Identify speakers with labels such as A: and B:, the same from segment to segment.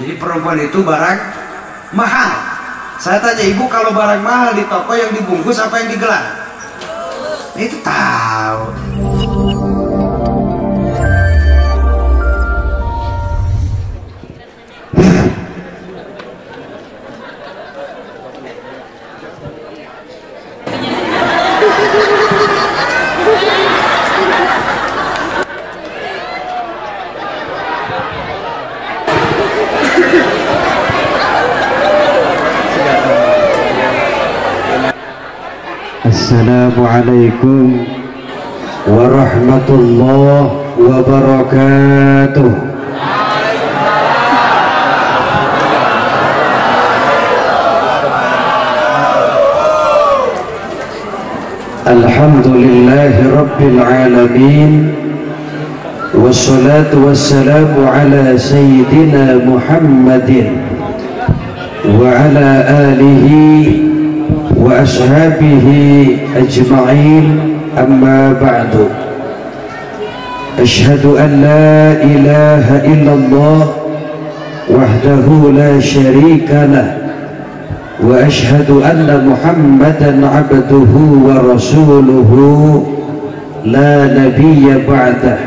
A: Jadi perempuan itu barang mahal. Saya tanya ibu, kalau barang mahal di toko yang dibungkus apa yang digelar? Itu tahu.
B: Assalamualaikum warahmatullahi wabarakatuh. Alhamdulillahi rabbil alamin, wassalatu wassalamu ala sayyidina Muhammadin wa ala alihi wa ashabihi ajma'in, amma ba'du. Ashhadu an la ilaha illallah wahdahu la syarika lah, wa ashhadu anna Muhammadan abduhu wa rasuluhu la nabiyya ba'dah.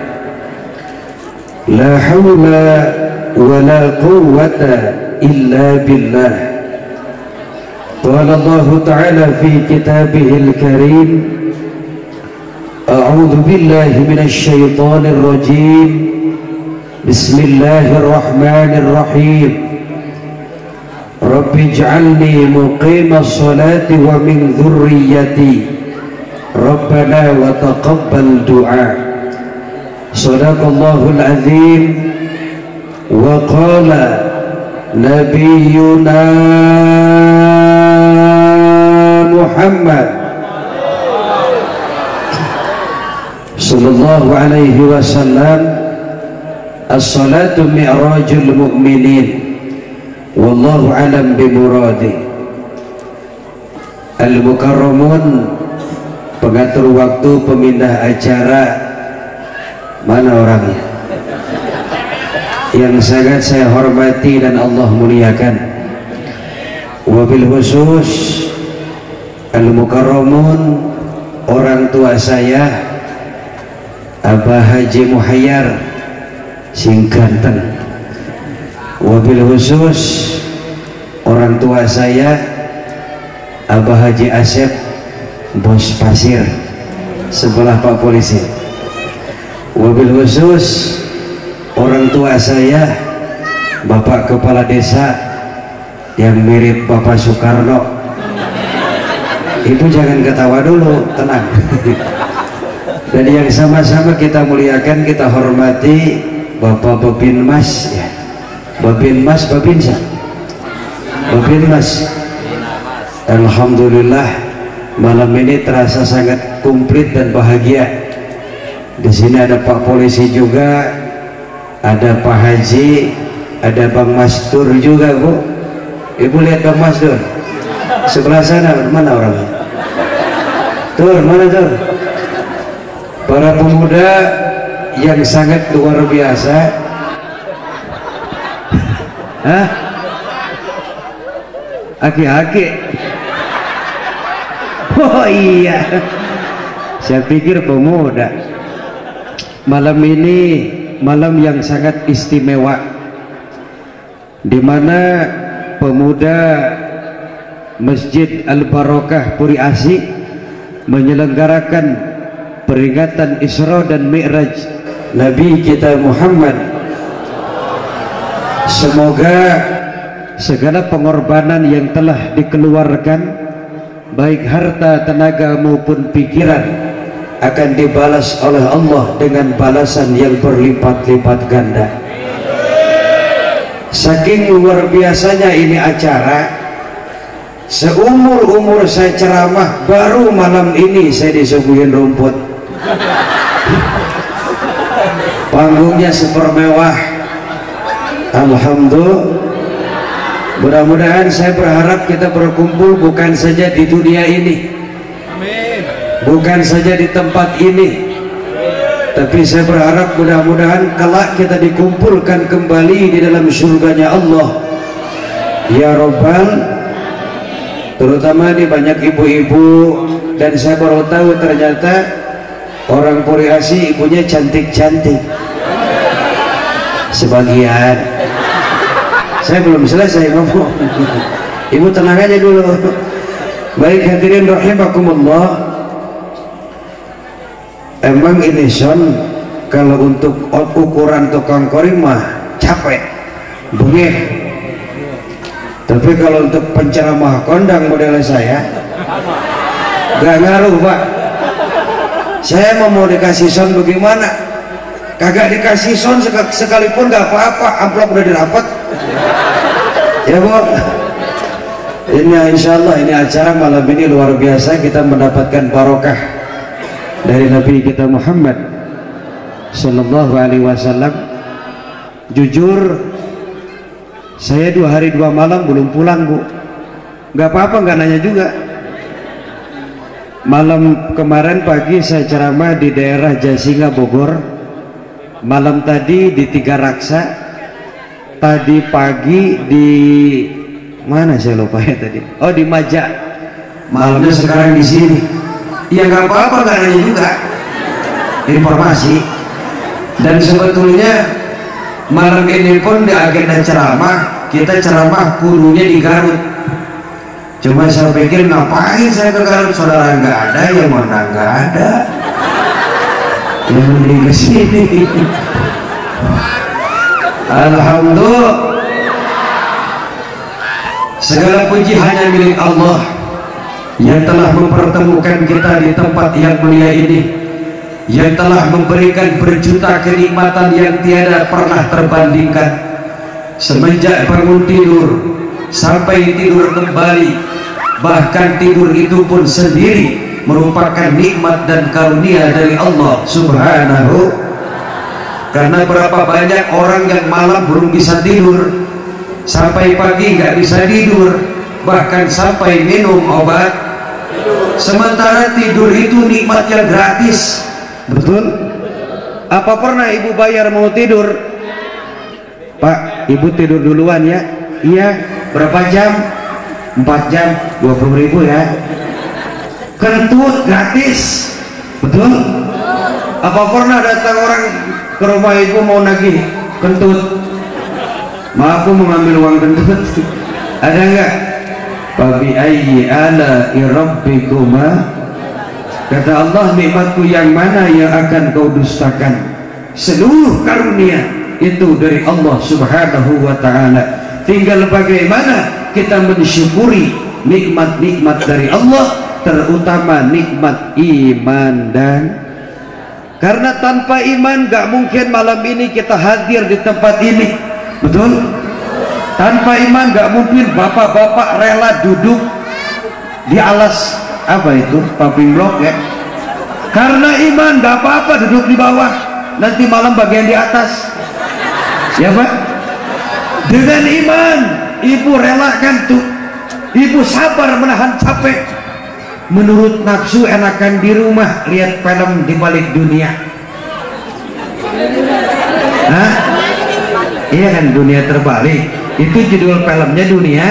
B: La hawla wa la quwwata illa billah. قال الله تعالى في كتابه الكريم: أعوذ بالله من الشيطان الرجيم، بسم الله الرحمن الرحيم، رب اجعلني مقيم الصلاة ومن ذريتي ربنا وتقبل دعاء. صدق الله العظيم. وقال نبينا Muhammad sallallahu alaihi wasallam, as-salatu mi'rajul mu'minin, wallahu alam bimuradi. Al-mukarramun, pengatur waktu, pemindah acara, mana orangnya yang sangat saya hormati dan Allah muliakan. Wabil khusus Al-Mukarramun, orang tua saya Abah Haji Muhayyar Singkanten. Wabil khusus orang tua saya Abah Haji Asep Bos Pasir sebelah Pak Polisi. Wabil khusus orang tua saya Bapak Kepala Desa yang mirip Bapak Soekarno. Ibu jangan ketawa dulu, tenang. Dan yang sama-sama kita muliakan, kita hormati Bapak Babin Mas ya. Babin Mas, Babin Mas. Babin Mas. Alhamdulillah malam ini terasa sangat komplit dan bahagia. Di sini ada Pak Polisi juga, ada Pak Haji, ada Bang Mastur juga, Bu. Ibu lihat Bang Mastur sebelah sana, mana orangnya? Tur, mana tur? Para pemuda yang sangat luar biasa. Hah? Aki-aki. Oh iya, saya pikir pemuda. Malam ini malam yang sangat istimewa, di mana pemuda Masjid Al-Barokah Puri Asih menyelenggarakan peringatan Isra dan Mi'raj Nabi kita Muhammad. Semoga segala pengorbanan yang telah dikeluarkan, baik harta, tenaga maupun pikiran, akan dibalas oleh Allah dengan balasan yang berlipat-lipat ganda. Saking luar biasanya ini acara, seumur-umur saya ceramah, baru malam ini saya disuguhin rumput. Panggungnya super mewah. Alhamdulillah. Mudah-mudahan, saya berharap kita berkumpul bukan saja di dunia ini, bukan saja di tempat ini, tapi saya berharap mudah-mudahan kelak kita dikumpulkan kembali di dalam surganya Allah ya Rabbal. Terutama di banyak ibu-ibu, dan saya baru tahu ternyata orang Puri Asi ibunya cantik-cantik sebagian. Saya belum selesai ngomong. Ibu tenang aja dulu. Baik hadirin rahimakumullah, emang ini son kalau untuk ukuran tukang korim mah capek bengek, tapi kalau untuk penceramah kondang model saya gak ngaruh Pak. Saya mau dikasih son bagaimana, kagak dikasih son sekalipun gak apa-apa, amplop udah dirapat ya Bu. Ini insyaallah ini acara malam ini luar biasa, kita mendapatkan barokah dari Nabi kita Muhammad sallallahu alaihi wasallam. Jujur saya 2 hari 2 malam belum pulang Bu, gak apa-apa, gak nanya juga. Malam kemarin pagi saya ceramah di daerah Jasinga Bogor, malam tadi di Tiga Raksa, tadi pagi di mana saya lupa ya tadi, oh di Majak, malamnya sekarang di sini. Ya nggak apa-apa, nggak nanya juga, informasi. Dan sebetulnya malam ini pun di agenda ceramah, kita ceramah kurunya di Garut. Cuma saya pikir ngapain saya ke Garut, saudara nggak ada, yang mana nggak ada, yang mending ke sini. Alhamdulillah, segala puji hanya milik Allah yang telah mempertemukan kita di tempat yang mulia ini, yang telah memberikan berjuta kenikmatan yang tiada pernah terbandingkan. Semenjak bangun tidur sampai tidur kembali, bahkan tidur itu pun sendiri merupakan nikmat dan karunia dari Allah Subhanahu. Karena berapa banyak orang yang malam belum bisa tidur, sampai pagi nggak bisa tidur, bahkan sampai minum obat. Sementara tidur itu nikmat yang gratis. Betul? Apa pernah ibu bayar mau tidur? Pak, ibu tidur duluan ya. Iya. Berapa jam? 4 jam, 20.000 ya. Kentut gratis. Betul? Apa pernah datang orang ke rumah ibu mau nagih kentut? Ma, aku mengambil uang kentut. Ada enggak? Fabi ayyi ala'i rabbikuma, kata Allah, nikmatku yang mana yang akan kau dustakan? Seluruh karunia itu dari Allah Subhanahu wa ta'ala. Tinggal bagaimana kita mensyukuri nikmat-nikmat dari Allah, terutama nikmat iman. Dan karena tanpa iman gak mungkin malam ini kita hadir di tempat ini. Betul? Tanpa iman gak mungkin bapak-bapak rela duduk di alas apa itu, pumping block ya. Karena iman gak apa-apa duduk di bawah, nanti malam bagian di atas ya Pak. Dengan iman ibu relakan tuh, ibu sabar menahan capek. Menurut nafsu enakan di rumah lihat film di balik dunia. Hah? Iya kan, dunia terbalik itu judul filmnya, dunia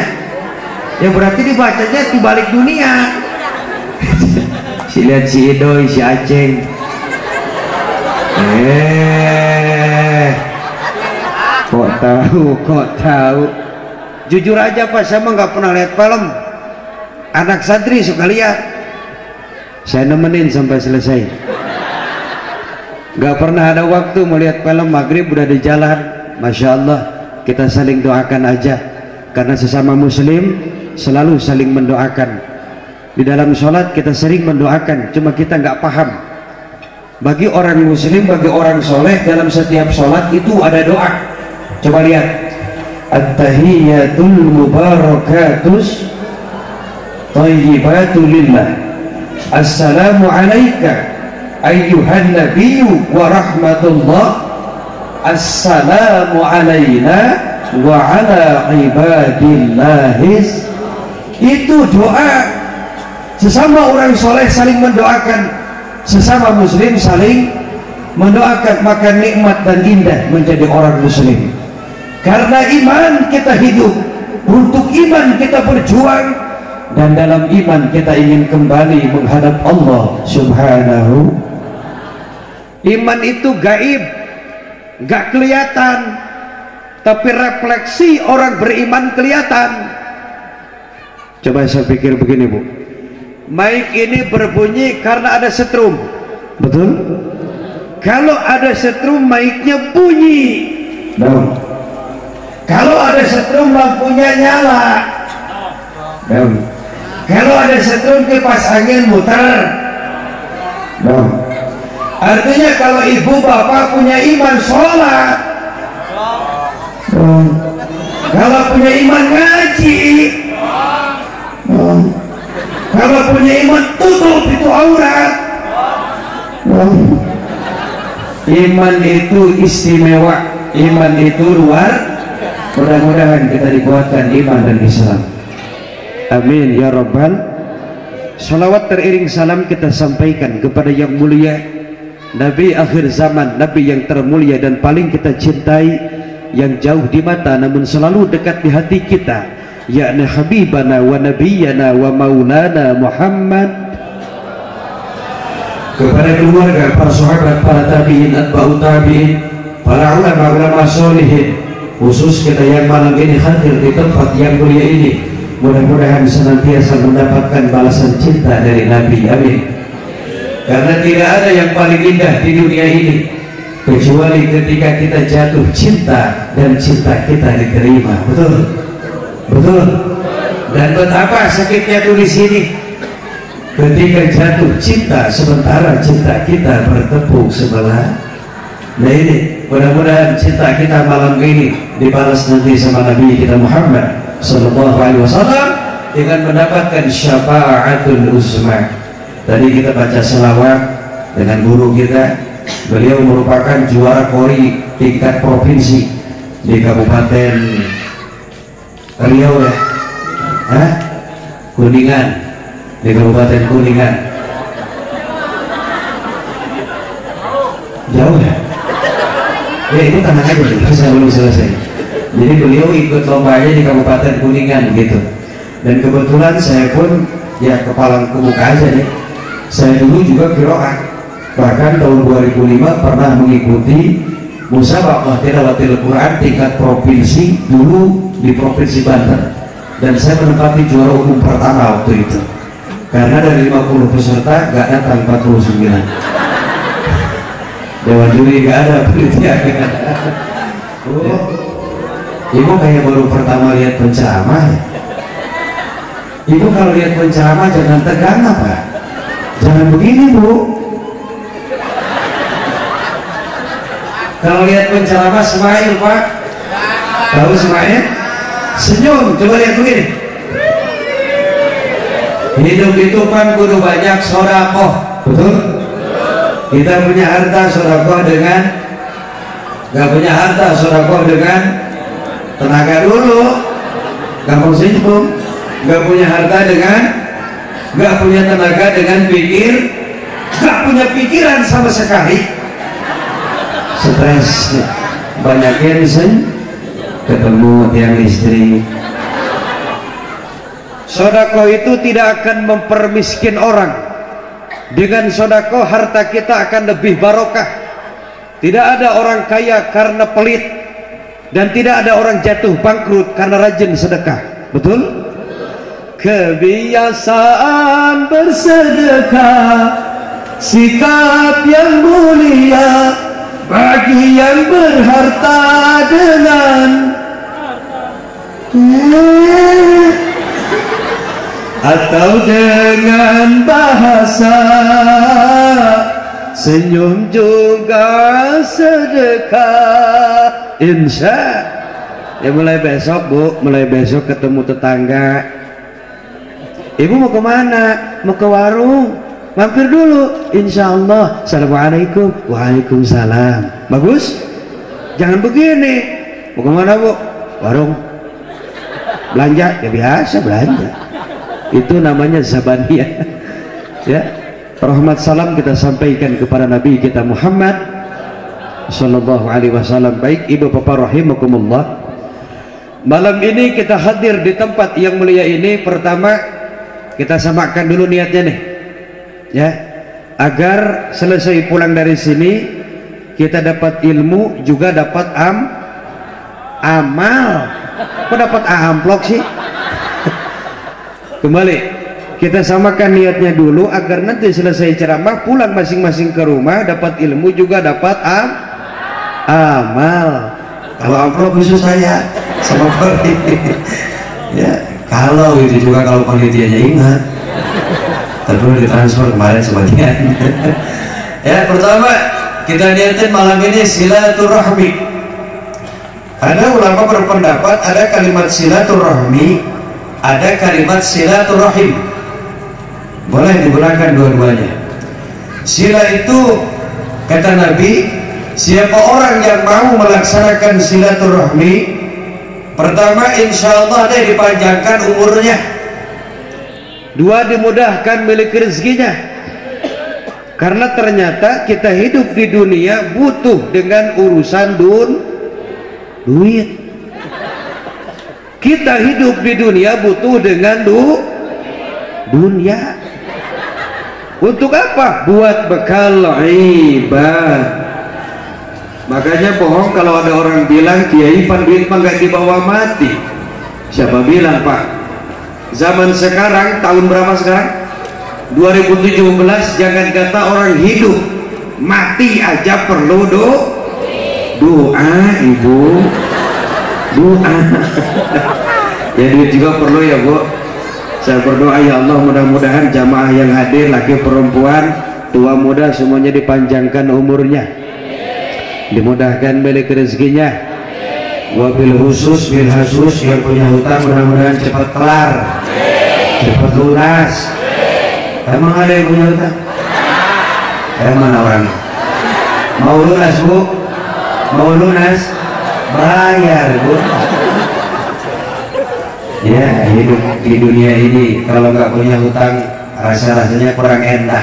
B: ya, berarti dibacanya di balik dunia. Si lihat si Idoy, si Aceng, kok tahu jujur aja Pak, saya mah nggak pernah lihat film. Anak santri suka lihat, saya nemenin sampai selesai. Nggak pernah ada waktu melihat film, maghrib udah di jalan. Masya Allah, kita saling doakan aja, karena sesama muslim selalu saling mendoakan. Di dalam sholat kita sering mendoakan, cuma kita nggak paham. Bagi orang muslim, bagi orang soleh, dalam setiap sholat itu ada doa. Coba lihat, at-tahiyyatul mubarakatus thayyibatu lillah, assalamu alaika ayyuhan nabiyyu wa rahmatullah, assalamu alaina wa ala ibadillahis. Itu doa sesama orang soleh saling mendoakan, sesama muslim saling mendoakan, maka nikmat dan indah menjadi orang muslim. Karena iman kita hidup, untuk iman kita berjuang, dan dalam iman kita ingin kembali menghadap Allah Subhanahu. Iman itu gaib, gak kelihatan, tapi refleksi orang beriman kelihatan. Coba saya pikir begini, Bu, mic ini berbunyi karena ada setrum, betul? Kalau ada setrum, mic-nya bunyi. No. Kalau ada setrum, lampunya nyala. No. Kalau ada setrum, kipas angin muter. No. Artinya kalau ibu bapak punya iman, sholat. No. Kalau punya iman, ngaji. No. Kalau punya iman, tutup itu aurat. No. Iman itu istimewa, iman itu luar. Mudah-mudahan kita dikuatkan iman dan Islam. Amin ya Rabbal. Salawat teriring salam kita sampaikan kepada yang mulia, Nabi akhir zaman, Nabi yang termulia dan paling kita cintai, yang jauh di mata namun selalu dekat di hati kita, yakni Habibana wa Nabiyana wa Maulana Muhammad. Kepada keluarga, para sahabat, para tabi'in, atba'ut tabi'in, para ulama-ulama sholihin, khusus kita yang malam ini hadir di tempat yang mulia ini, mudah-mudahan senantiasa mendapatkan balasan cinta dari Nabi. Amin. Karena tidak ada yang paling indah di dunia ini kecuali ketika kita jatuh cinta dan cinta kita diterima. Betul? Betul? Dan betapa sakitnya tuh di sini ketika jatuh cinta sementara cinta kita bertepuk sebelah. Nah ini, mudah-mudahan cinta kita malam ini dibalas nanti sama Nabi kita Muhammad sallallahu alaihi wasallam dengan mendapatkan syafaatul uzma. Tadi kita baca selawat dengan guru kita, beliau merupakan juara kori tingkat provinsi di Kabupaten Riau ya, Kuningan, di Kabupaten Kuningan. Jauh ya? Ya itu tenang aja dulu, saya belum selesai. Jadi beliau ikut lombanya di Kabupaten Kuningan gitu. Dan kebetulan saya pun ya kepala kebuka aja nih. Saya dulu juga qiraah. Bahkan tahun 2005 pernah mengikuti musabaqah tilawatil Quran tingkat provinsi dulu di Provinsi Banten. Dan saya menempati juara umum pertama waktu itu. Karena dari 50 peserta gak datang 49. Dewan juri gak ada, panitia gak ada. Oh, ibu kayak baru pertama lihat penceramah ya? Ibu kalau lihat penceramah jangan tegang apa? Jangan begini, Bu. Kalau lihat penceramah smile, Pak. Tahu smile? Senyum, coba lihat begini. Hidup itu kan kudu banyak sodakoh, betul? Kita punya harta sodakoh dengan, gak punya harta sodakoh dengan tenaga dulu, gampang senyum. Gak punya harta dengan, gak punya tenaga dengan pikir, gak punya pikiran sama sekali, stres, banyak tension, ketemu tiang istri. Sodakoh itu tidak akan mempermiskin orang. Dengan sodakoh harta kita akan lebih barokah. Tidak ada orang kaya karena pelit, dan tidak ada orang jatuh bangkrut karena rajin sedekah. Betul? Kebiasaan bersedekah, sikap yang mulia bagi yang berharta dengan atau dengan bahasa senyum juga sedekah. Insya ya mulai besok, Bu, mulai besok ketemu tetangga. Ibu mau kemana? Mau ke warung, mampir dulu. Insya Allah. Assalamualaikum. Waalaikumsalam. Bagus? Jangan begini. Mau kemana, Bu? Warung. Belanja? Ya biasa belanja. Itu namanya zabaniyah. Ya, rahmat salam kita sampaikan kepada Nabi kita Muhammad sallallahu alaihi wasallam. Baik ibu bapak rahimakumullah, malam ini kita hadir di tempat yang mulia ini. Pertama kita samakan dulu niatnya nih, ya, agar selesai pulang dari sini kita dapat ilmu juga dapat amal. Kok dapat amplok sih? Kembali kita samakan niatnya dulu agar nanti selesai ceramah pulang masing-masing ke rumah dapat ilmu juga dapat amal.
A: Kalau amplop khusus saya sama panitia. Ya, kalau itu juga kalau panitianya ingat. Terus ditransfer kemarin sebagian. Ya, pertama kita niatin malam ini silaturahmi. Ada ulama berpendapat ada kalimat silaturahmi, ada kalimat silaturahim. Boleh digunakan dua-duanya. Sila itu kata Nabi, siapa orang yang mau melaksanakan silaturahmi, pertama insya Allah dia dipanjangkan umurnya,
B: dua dimudahkan milik rezekinya. Karena ternyata kita hidup di dunia butuh dengan urusan duit. Kita hidup di dunia butuh dengan dunia. Untuk apa? Buat bekal ibadah. Makanya bohong kalau ada orang bilang kiai duit mah nggak dibawa mati. Siapa bilang Pak? Zaman sekarang tahun berapa sekarang? 2017. Jangan kata orang hidup, mati aja perlu doa ibu, doa. Ya duit juga perlu ya Bu. Saya berdoa ya Allah mudah-mudahan jamaah yang hadir laki perempuan tua muda semuanya dipanjangkan umurnya, dimudahkan milik rezekinya. Wabil khusus bil khusus yang punya hutang mudah-mudahan cepat kelar, cepat lunas. Emang ada yang punya hutang? Mana orang mau lunas Bu? Mau lunas bayar Bu. Ya, hidup di dunia ini kalau nggak punya hutang rasanya kurang enak.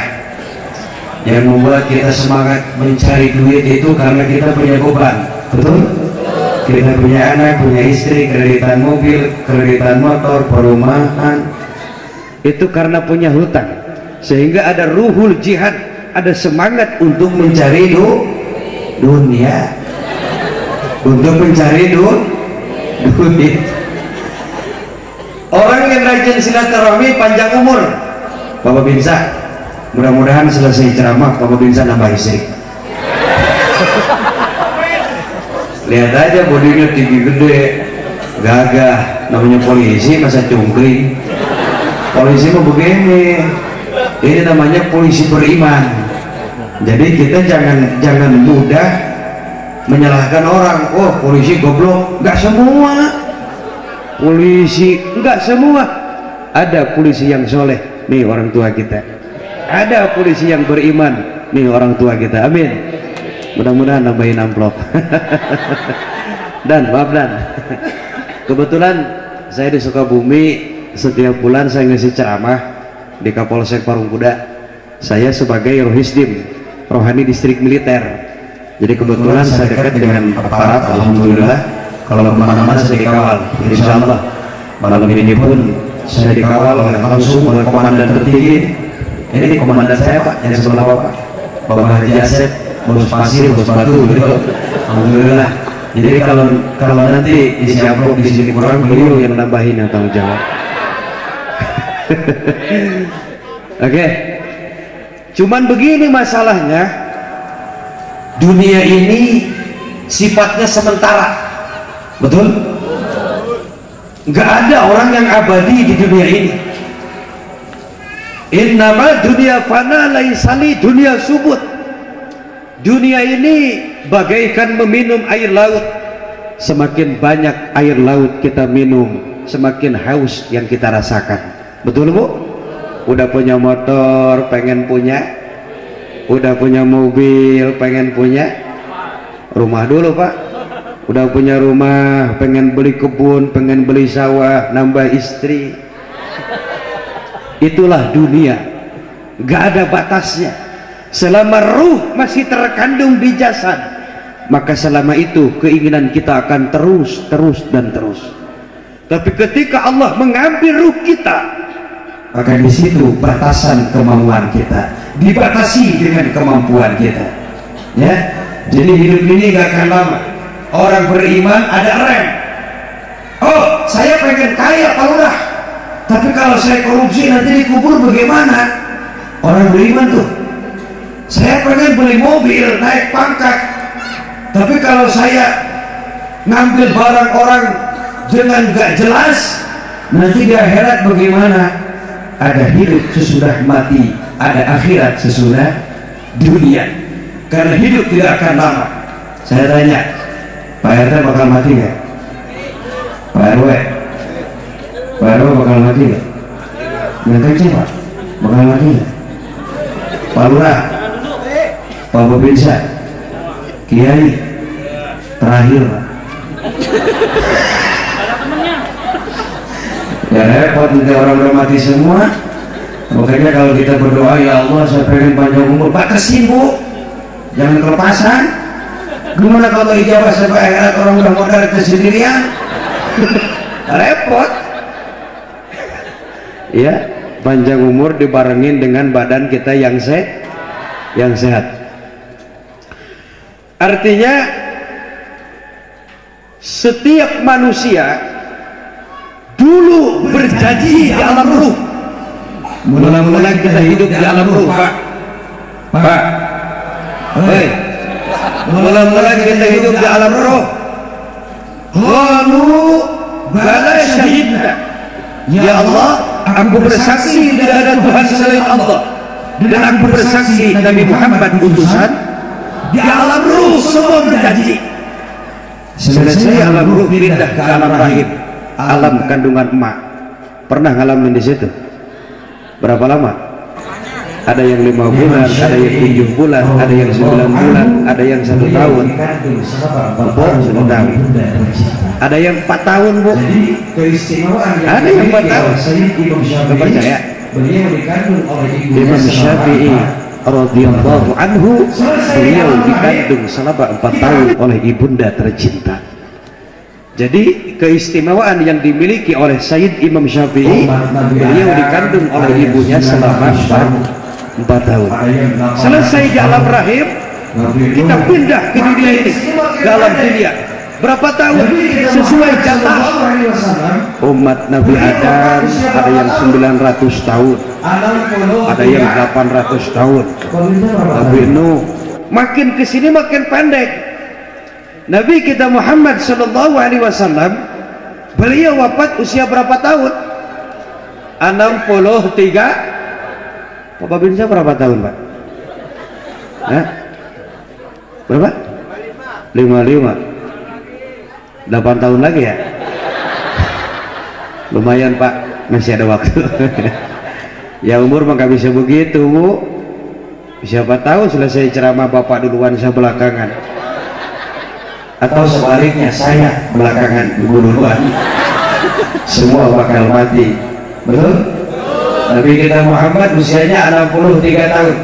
B: Yang membuat kita semangat mencari duit itu karena kita punya beban, betul? Kita punya anak, punya istri, kreditan mobil, kreditan motor, perumahan. Itu karena punya hutang, sehingga ada ruhul jihad, ada semangat untuk mencari dunia, untuk mencari duit. Orang yang rajin silaturahmi panjang umur. Bapak Binsa, mudah-mudahan selesai ceramah Bapak Binsa nambah istri. Lihat aja bodinya tinggi gede, gagah, namanya polisi masa cungkring. Polisi mah begini, ini namanya polisi beriman. Jadi kita jangan mudah menyalahkan orang. Oh polisi goblok, nggak semua. Polisi enggak semua. Ada polisi yang soleh, nih orang tua kita. Ada polisi yang beriman, nih orang tua kita. Amin. Mudah-mudahan nambahin amplop. Dan maaf Dan, kebetulan saya di Sukabumi setiap bulan saya ngisi ceramah di Kapolsek Parungkuda. Saya sebagai Rohisdim, rohani distrik militer. Jadi kebetulan saya dekat dengan aparat. Alhamdulillah. Kalau kemana-mana saya dikawal, insya Allah malam ini pun saya dikawal langsung oleh komandan tertinggi. Ini komandan saya Pak, yang sebelah Bapak Haji Asep, Bos Pasir, Bos Batu gitu. Alhamdulillah. Jadi kalau nanti isi amplop di sini kurang, beliau yang nambahin yang tanggung jawab. Oke. Cuman begini masalahnya, dunia ini sifatnya sementara. Betul? Nggak ada orang yang abadi di dunia ini. Innama dunia fana laisali dunia subut. Dunia ini bagaikan meminum air laut. Semakin banyak air laut kita minum, semakin haus yang kita rasakan. Betul Bu? Udah punya motor pengen punya, udah punya mobil pengen punya, rumah dulu Pak. Udah punya rumah pengen beli kebun, pengen beli sawah, nambah istri. Itulah dunia. nggak ada batasnya. Selama ruh masih terkandung di jasad, maka selama itu keinginan kita akan terus dan terus. Tapi ketika Allah mengambil ruh kita, maka di situ batasan kemauan kita dibatasi dengan kemampuan kita. Ya, jadi hidup ini nggak akan lama. Orang beriman ada rem. Oh, saya pengen kaya Pak Lurah, tapi kalau saya korupsi nanti dikubur bagaimana? Orang beriman tuh, saya pengen beli mobil naik pangkat, tapi kalau saya ngambil barang orang dengan gak jelas, nanti di akhirat bagaimana? Ada hidup sesudah mati, ada akhirat sesudah dunia. Karena hidup tidak akan lama. Saya tanya, Pak RT bakal mati nggak? Pak RW bakal mati nggak? Yang kecil Pak bakal mati nggak? Pak Lurah, Pak Babinsa, Kiai, terakhir Pak. Ya repot nanti orang udah mati semua. Makanya kalau kita berdoa, ya Allah saya pengen panjang umur, batasin Bu, jangan kelepasan. Gimana kalau ijabah sampai akhirat orang udah modal ke sendirian? Repot. Ya, panjang umur dibarengin dengan badan kita yang sehat. Artinya setiap manusia dulu berjanji di alam ruh. Mula-mula kita hidup di alam ruh, Pak. Hei, mula-mula kita hidup di alam ruh. Qalu bala syahidna. Ya Allah, aku bersaksi tidak ada Tuhan selain Allah, dan aku bersaksi Nabi Muhammad utusan. Di alam ruh semua berjanji. Selesai alam ruh pindah ke alam rahim, alam kandungan emak. Pernah ngalamin di situ? Berapa lama? Ada yang 5 bulan, ada yang 7 bulan, ada yang 9 bulan, ada yang 1 tahun. Bu, 1 tahun. Ada yang 4 tahun, Bu. Ada yang 4 tahun. Gak percaya? Imam Syafi'i radhiyallahu anhu, beliau dikandung selama 4 tahun oleh ibunda tercinta. Jadi keistimewaan yang dimiliki oleh Sayyid Imam Syafi'i, beliau dikandung oleh ibunya selama 4 tahun. Selesai di alam rahim, kita pindah ke dunia ini, ke alam dunia. Berapa tahun? Sesuai jatah umat Nabi Adam, ada yang 900 tahun, ada yang 800 tahun. Nabi Nuh, makin kesini makin pendek. Nabi kita Muhammad sallallahu alaihi wasallam, beliau wafat usia berapa tahun? 63. Bapak Binsa berapa tahun, Pak? Hah? Berapa? 55. 8 tahun lagi ya? Lumayan Pak, masih ada waktu. Ya umur mah gak bisa begitu, Bu. Siapa tahu selesai ceramah Bapak duluan, saya belakangan. Atau sebaliknya, saya belakangan, Ibu duluan. Semua bakal mati. Betul? Nabi kita Muhammad usianya 63 tahun.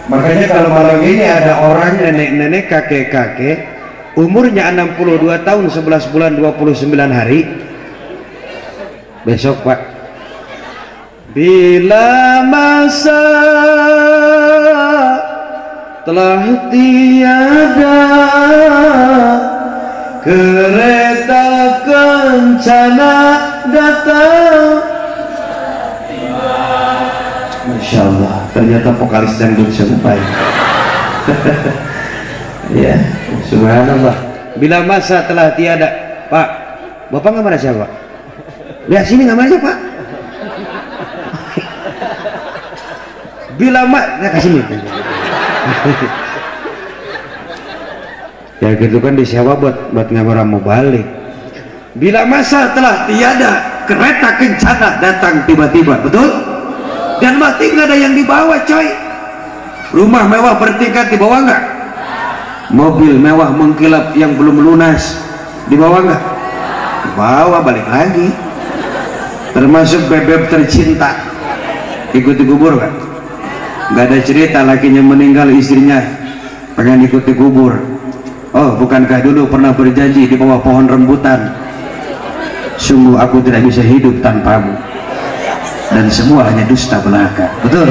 B: Makanya kalau malam ini ada orang nenek-nenek, kakek-kakek, umurnya 62 tahun 11 bulan 29 hari. Besok Pak, bila masa telah tiada, kereta kencana datang. Masya Allah, ternyata vokalis dangdut sampai. Ya, subhanallah. Bila masa telah tiada, Pak, Bapak nggak mana siapa? Lihat sini nggak mana Pak? Bila nah kasih nih. Ya gitu kan disewa buat ngamar mau balik. Bila masa telah tiada, kereta kencana datang tiba-tiba, betul? Dan mati nggak ada yang dibawa, coy. Rumah mewah bertingkat dibawa nggak? Mobil mewah mengkilap yang belum lunas dibawa nggak? Dibawa, balik lagi. Termasuk bebek tercinta ikut dikubur nggak? nggak ada cerita lakinya meninggal, istrinya pengen ikut dikubur. Oh, bukankah dulu pernah berjanji di bawah pohon rambutan, sungguh aku tidak bisa hidup tanpamu, dan semua hanya dusta belaka. Betul,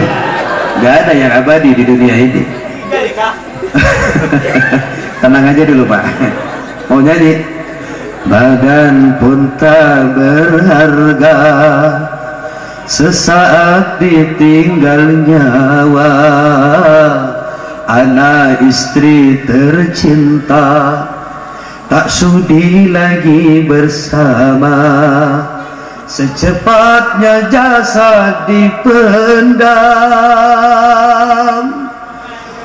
B: nggak ada yang abadi di dunia ini. Tenang aja dulu Pak, mau nyanyi. Badan pun tak berharga, sesaat ditinggal nyawa. Anak istri tercinta tak sudi lagi bersama. Secepatnya jasad dipendam,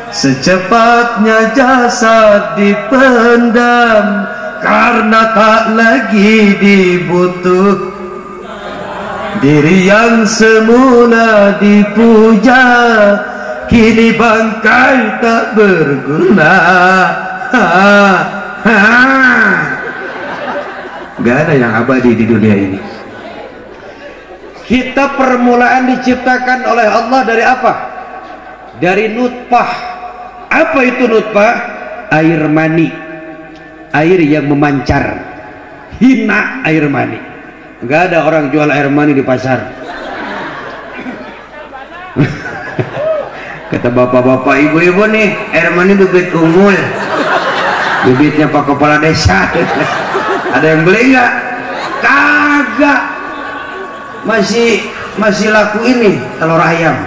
B: secepatnya jasad dipendam, karena tak lagi dibutuh. Diri yang semula dipuja kini bangkai tak berguna. Gak ada yang abadi di dunia ini. Kita permulaan diciptakan oleh Allah dari apa? Dari nutfah. Apa itu nutfah? Air mani, air yang memancar. Hina air mani. Gak ada orang jual air mani di pasar. Kata bapak-bapak, ibu-ibu nih, air mani bibit unggul, bibitnya Pak Kepala Desa. Ada yang beli nggak? Kagak. Masih laku ini telur ayam.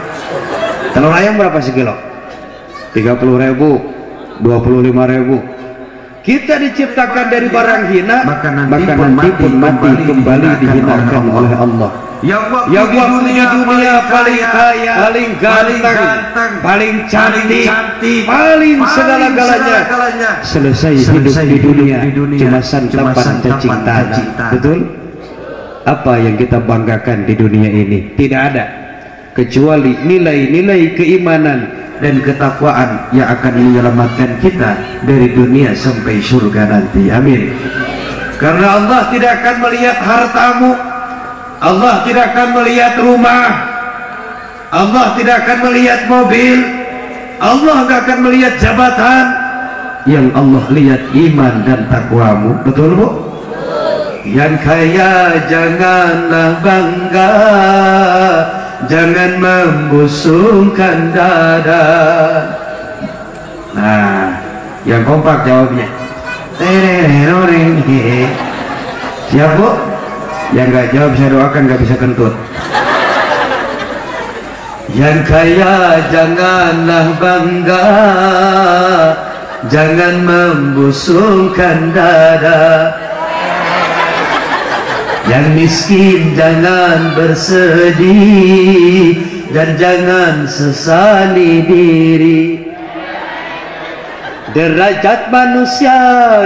B: Telur ayam berapa sekilo? 30.000, 25.000. Kita diciptakan dari barang hina, maka nanti pun mati kembali dihinakan oleh Allah. Yang waktu di dunia paling kaya, paling ganteng, paling cantik, paling segala-galanya, selesai hidup di dunia cuma santapan cacing tanah. Betul? Apa yang kita banggakan di dunia ini? Tidak ada, kecuali nilai-nilai keimanan dan ketakwaan yang akan menyelamatkan kita dari dunia sampai surga nanti. Amin. Karena Allah tidak akan melihat hartamu, Allah tidak akan melihat rumah, Allah tidak akan melihat mobil, Allah tidak akan melihat jabatan. Yang Allah lihat iman dan takwamu. Betul Bu? Yang kaya janganlah bangga, jangan membusungkan dada. Nah, yang kompak jawabnya. Siap Bu? Yang nggak jawab saya doakan nggak bisa kentut. Yang kaya janganlah bangga, jangan membusungkan dada. Yang miskin jangan bersedih, dan jangan sesali diri. Derajat manusia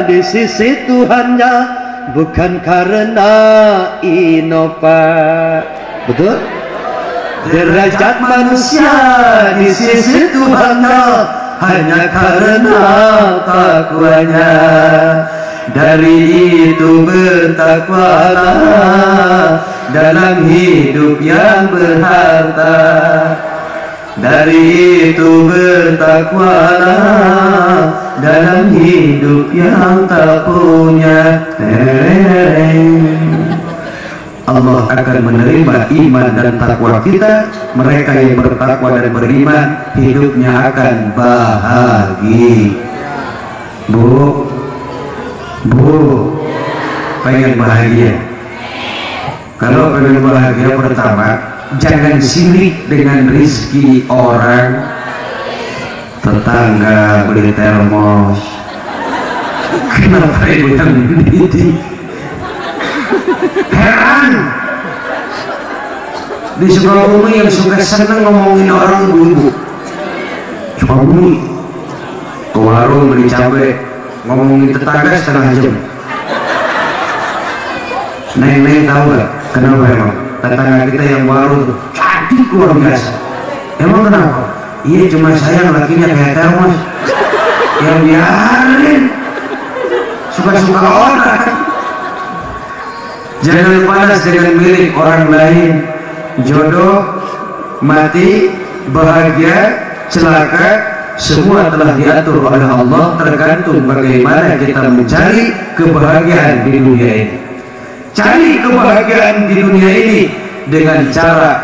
B: di sisi Tuhannya bukan karena inovasi. Betul? Derajat manusia di sisi Tuhannya hanya karena takwanya. Dari itu bertakwalah dalam hidup yang berharta. Dari itu bertakwalah dalam hidup yang tak punya. Allah akan menerima iman dan takwa kita. Mereka yang bertakwa dan beriman hidupnya akan bahagia. Bu, pengen bahagia? Kalau pengen bahagia, pertama jangan sirik dengan rezeki orang. Tetangga beli termos, kenapa ibu yang ini? Heran, di Sukabumi yang suka seneng ngomongin orang ibu. Sukabumi ke warung beli cabai, ngomongin tetangga setengah jam. Neng tahu gak kenapa emang tetangga kita yang baru cantik luar biasa? Emang kenapa? Iya, cuma sayang lakinya kayak termos yang biarin suka-suka orang. Jangan panas dengan milik orang lain. Jodoh mati
A: bahagia, celaka, semua telah diatur oleh Allah, tergantung bagaimana kita mencari kebahagiaan di dunia ini. Cari kebahagiaan di dunia ini dengan cara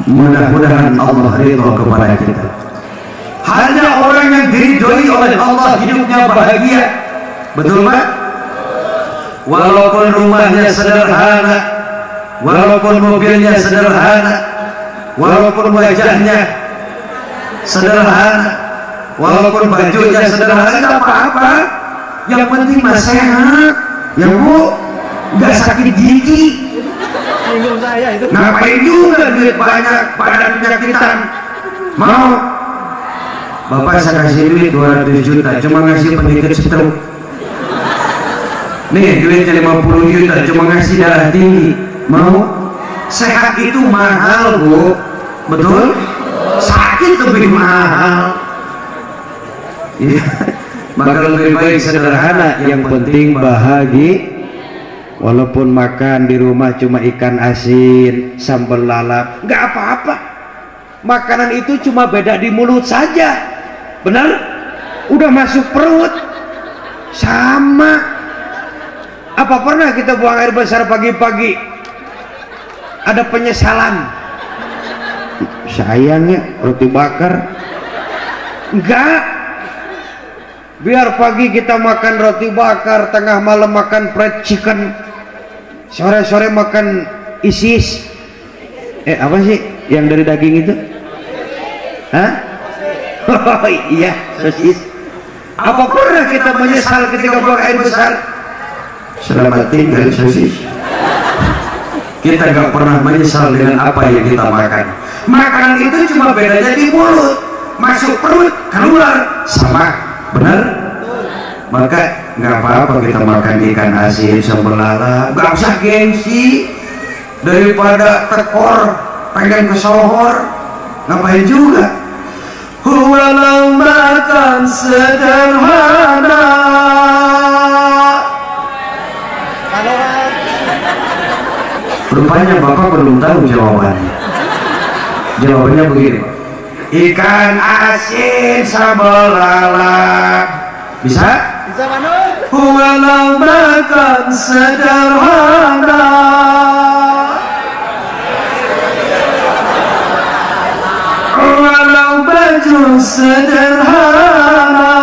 A: mudah-mudahan Allah ridho kepada kita. Hanya orang yang diridhoi oleh Allah hidupnya bahagia. Betul Pak? Walaupun rumahnya sederhana, walaupun mobilnya sederhana, walaupun wajahnya sederhana, walaupun bajunya sederhana, tidak apa-apa. Yang penting mah sehat, ya Bu, nggak sakit gigi. Ngapain juga duit banyak, badan penyakitan. Mau? Bapak saya kasih duit 200 juta, cuma ngasih penyakit stroke. Nih duitnya 50 juta, cuma ngasih darah tinggi. Mau? Sehat itu mahal Bu, betul? Sakit lebih mahal. Ya. Maka lebih baik sederhana, yang penting bahagia. Walaupun makan di rumah cuma ikan asin, sambal lalap, nggak apa-apa. Makanan itu cuma beda di mulut saja, benar? Udah masuk perut, sama. Apa pernah kita buang air besar pagi-pagi? Ada penyesalan? Sayangnya roti bakar, enggak. Biar pagi kita makan roti bakar, tengah malam makan fried chicken, sore-sore makan isis. Apa sih yang dari daging itu? Hah? Oh iya, sosis. Apa pernah kita menyesal ketika buang air besar? Selamat tinggal sosis. Kita gak pernah menyesal dengan apa yang kita makan. Makanan itu cuma bedanya di mulut, masuk perut, keluar, sama, benar? Maka nggak apa-apa kita makan ikan asin, sambal lalap, nggak usah gengsi. Daripada tekor pengen ke sohor, ngapain juga? Walau makan sederhana. Rupanya Bapak belum tahu jawabannya. Jawabannya begini, ikan asin sambal lalap. Bisa? Bisa Manur? Walau makan sederhana, walau baju sederhana,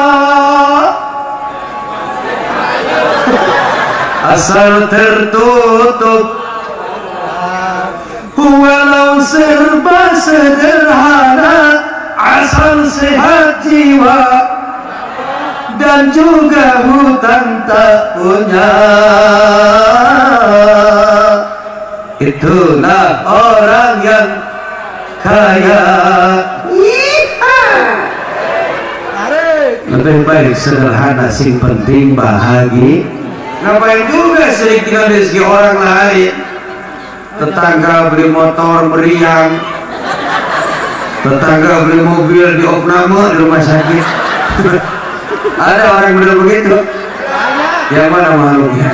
A: asal tertutup. Walau serba sederhana, asal sehat jiwa dan juga hutang tak punya. Itulah orang yang kaya. Lebih baik sederhana, sing penting bahagia. Ngapain juga sering tinggal rezeki orang lain? Tetangga beli motor meriang, tetangga beli mobil di opname di rumah sakit. Ada orang bilang begitu? Yang mana makhluknya?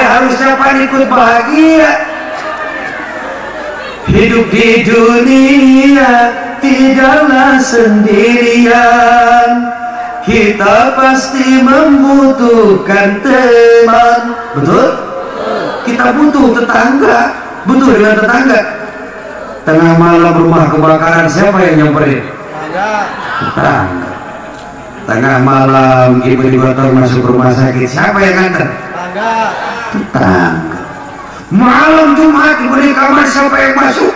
A: Harusnya Pak ikut bahagia. Hidup di dunia tidaklah sendirian. Kita pasti membutuhkan teman. Betul? Kita butuh tetangga, butuh dengan tetangga. Tengah malam rumah kebakaran, siapa yang nyamperin? Tetangga. Tengah malam ibu dibotol masuk rumah sakit, siapa yang nganter? Tetangga. Malam Jumat ibu di kamar, siapa yang masuk?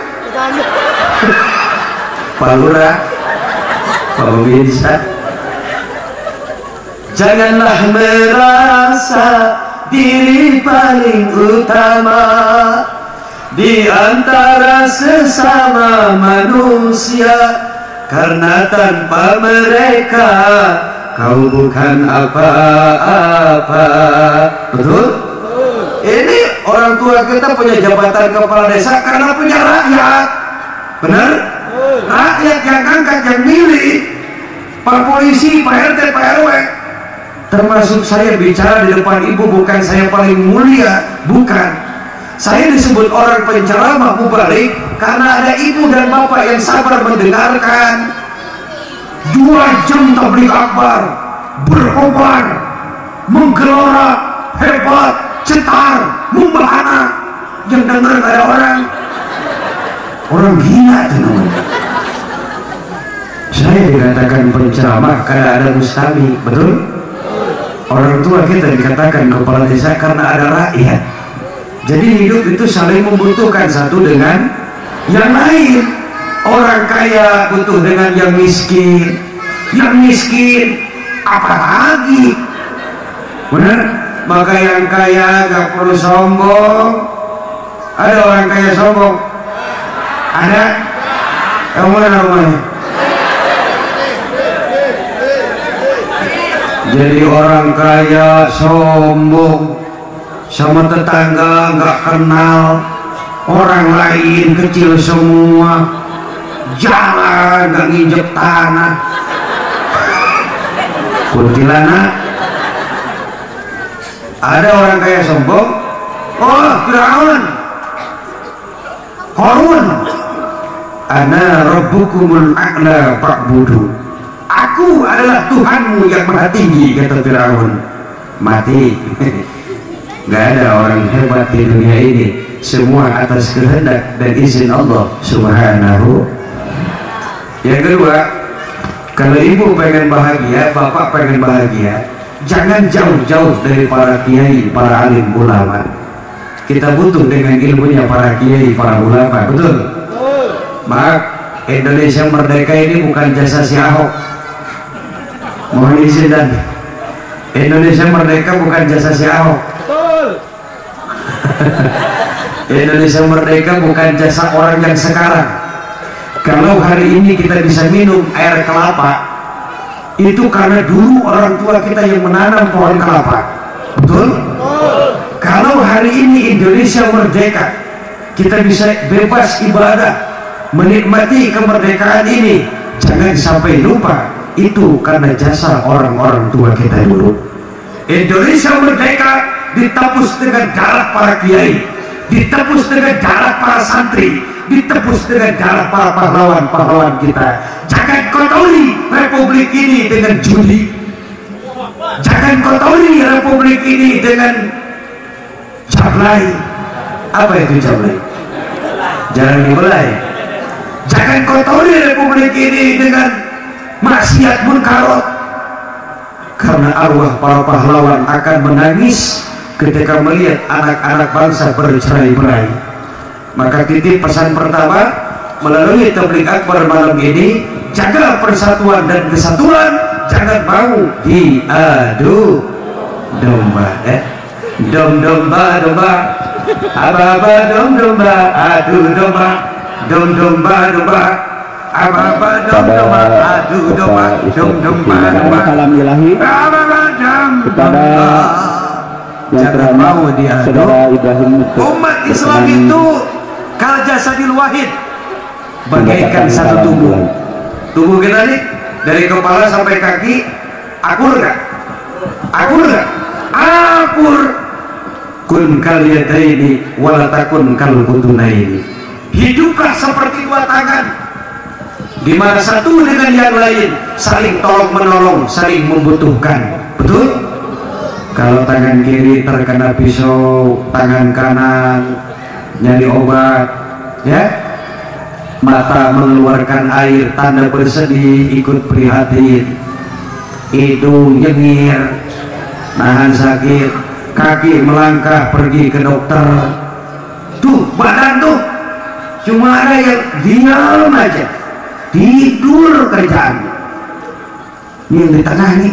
A: Pak Lurah, Pak Pemirsa. Janganlah merasa diri paling utama di antara sesama manusia, karena tanpa mereka kau bukan apa-apa. Betul? Ini orang tua kita punya jabatan kepala desa karena punya rakyat. Benar? Rakyat yang angkat, yang milih. Pak polisi, Pak RT, Pak RW. Termasuk saya bicara di depan ibu, bukan saya paling mulia, bukan. Saya disebut orang penceramah mubalik karena ada ibu dan bapak yang sabar mendengarkan. 2 jam tabligh akbar, berkobar, menggelora, hebat, cetar, membahana. Yang denger ada orang gila itu namanya. Saya dikatakan penceramah karena ada mustami, betul? Orang tua kita dikatakan kepala desa karena ada rakyat. Jadi hidup itu saling membutuhkan satu dengan yang lain. Orang kaya butuh dengan yang miskin apalagi, benar? Maka yang kaya gak perlu sombong. Ada orang kaya sombong? Ada? Yang mana namanya? Jadi orang kaya sombong, sama tetangga nggak kenal, orang lain kecil semua, jalan nggak nginjek tanah. Kuntilanak. Ada orang kaya sombong, oh Firaun, Qarun, ana rabbukumul a'la fa'budu. Aku adalah Tuhanmu yang maha tinggi, kata Firaun. Mati. Gak ada orang hebat di dunia ini, semua atas kehendak dan izin Allah Subhanahu. Yang kedua, kalau ibu pengen bahagia, bapak pengen bahagia, jangan jauh-jauh dari para kiai, para alim ulama. Kita butuh dengan ilmunya para kiai, para ulama, betul? Maaf, Indonesia merdeka ini bukan jasa si Ahok. Mohon izin dan Indonesia merdeka bukan jasa si Ahok. Indonesia merdeka bukan jasa orang yang sekarang. Kalau hari ini kita bisa minum air kelapa, itu karena dulu orang tua kita yang menanam pohon kelapa, betul? Kalau hari ini Indonesia merdeka, kita bisa bebas ibadah, menikmati kemerdekaan ini, jangan sampai lupa itu karena jasa orang-orang tua kita dulu. Indonesia merdeka ditebus dengan darah para kiai, ditebus dengan darah para santri, ditebus dengan darah para pahlawan-pahlawan kita. Jangan kotori republik ini dengan judi, jangan kotori republik ini dengan jablay. Apa itu jablay? Jangan dimulai. Jangan kotori republik ini dengan maksiat munkarat, karena arwah para pahlawan akan menangis ketika melihat anak-anak bangsa bercerai-berai. Maka titip pesan pertama melalui tabligh akbar malam ini, jaga persatuan dan kesatuan, jangan mau diadu domba. Domba, aba-aba domba, adu domba, domba, aba-aba domba, adu domba, domba.
C: Salam ilahi kepada
A: jangan mau diadu.
C: Saudara Ibrahim.
A: Umat Islam itu kal jasadil wahid, bagaikan satu tubuh. Tubuh kita nih dari kepala sampai kaki akur nggak? Akur nggak? Akur. Kun kal yadaini wala takun kal butunaini. Hiduplah seperti 2 tangan, di mana satu dengan yang lain saling tolong menolong, saling membutuhkan. Betul? Kalau tangan kiri terkena pisau, tangan kanan nyari obat, ya. Mata mengeluarkan air, tanda bersedih, ikut prihatin. Hidung nyengir, nahan sakit. Kaki melangkah pergi ke dokter. Tuh badan tuh cuma ada yang diam aja, tidur kerjaan. Ini yang di tengah nih,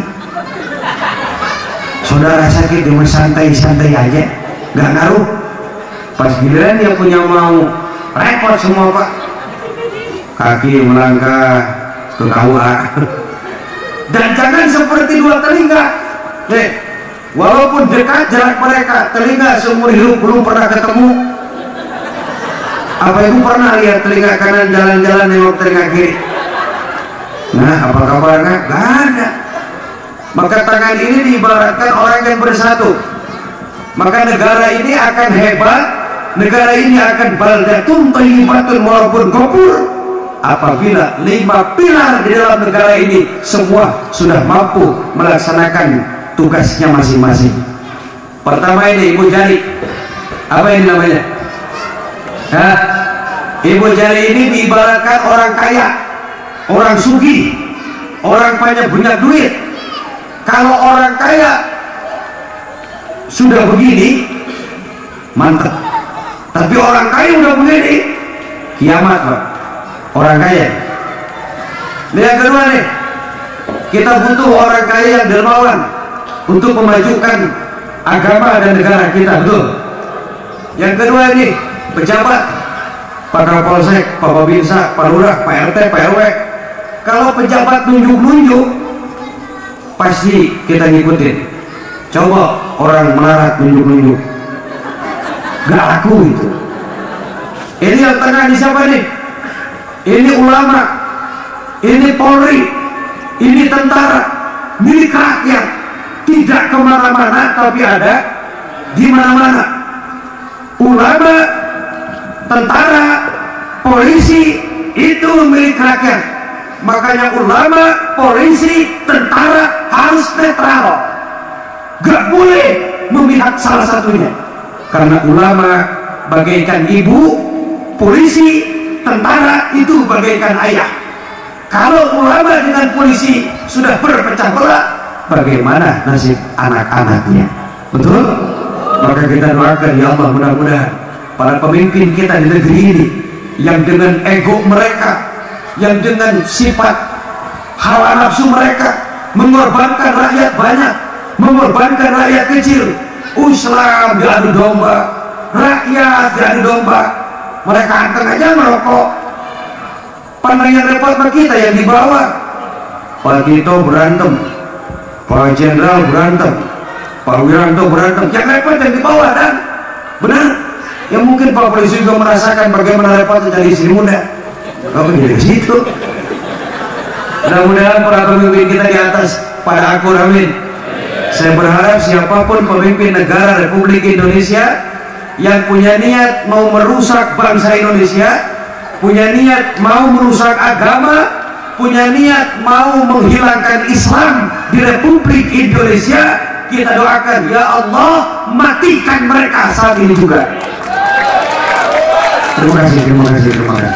A: saudara sakit cuma santai-santai aja, nggak ngaruh. Pas giliran dia punya mau, repot semua pak. Kaki melangkah ke KUA. Dan jangan seperti 2 telinga. Walaupun dekat jarak mereka, telinga seumur hidup belum pernah ketemu. Apa ibu pernah lihat telinga kanan jalan-jalan nengok telinga kiri? Nah, apa kabarnya? Gak ada. Maka tangan ini diibaratkan orang yang bersatu. Maka negara ini akan hebat
B: negara ini akan baldatun thayyibatun walaupun gofur apabila 5 pilar di dalam negara ini semua sudah mampu melaksanakan tugasnya masing-masing. Pertama ini Ibu Jari, apa ini namanya? Hah? Ibu Jari ini diibaratkan orang kaya, orang sugih, orang banyak duit. Kalau orang kaya sudah begini mantap, tapi orang kaya udah begini kiamat Pak. Orang kaya. Yang kedua nih, kita butuh orang kaya yang dermawan untuk memajukan agama dan negara kita, betul. Yang kedua ini pejabat, Pak Kapolsek, Pak Babinsa, Pak Lurah, Pak RT, Pak RW. Kalau pejabat nunjuk-nunjuk pasti kita ngikutin. Coba orang melarat nunjuk-nunjuk, gak laku itu. Ini yang tengah di siapa nih? Ini ulama, ini Polri, ini tentara, milik rakyat, tidak kemana-mana tapi ada di mana-mana. Ulama, tentara, polisi itu milik rakyat. Makanya ulama, polisi, tentara harus netral, gak boleh memihak salah satunya. Karena ulama bagaikan ibu, polisi, tentara itu bagaikan ayah. Kalau ulama dengan polisi sudah berpecah belah, bagaimana nasib anak-anaknya? Betul? Maka kita doakan ya Allah, mudah-mudahan para pemimpin kita di negeri ini yang dengan ego mereka, yang dengan sifat hawa nafsu mereka mengorbankan rakyat banyak, mengorbankan rakyat kecil. Islam diadu domba, rakyat diadu domba. Mereka anteng aja merokok. Pandang yang repot sama kita yang di bawah. Pak Tito berantem, Pak Jenderal berantem, Pak Wiranto berantem. Yang repot yang di bawah, dan benar. Ya mungkin Pak Polisi juga merasakan bagaimana repotnya jadi istri muda. Kalau dari situ, mudah-mudahan para pemimpin kita di atas pada akur, amin. Saya berharap siapapun pemimpin negara Republik Indonesia yang punya niat mau merusak bangsa Indonesia, punya niat mau merusak agama, punya niat mau menghilangkan Islam di Republik Indonesia, kita doakan ya Allah matikan mereka saat ini juga. Terima kasih, terima kasih, terima kasih.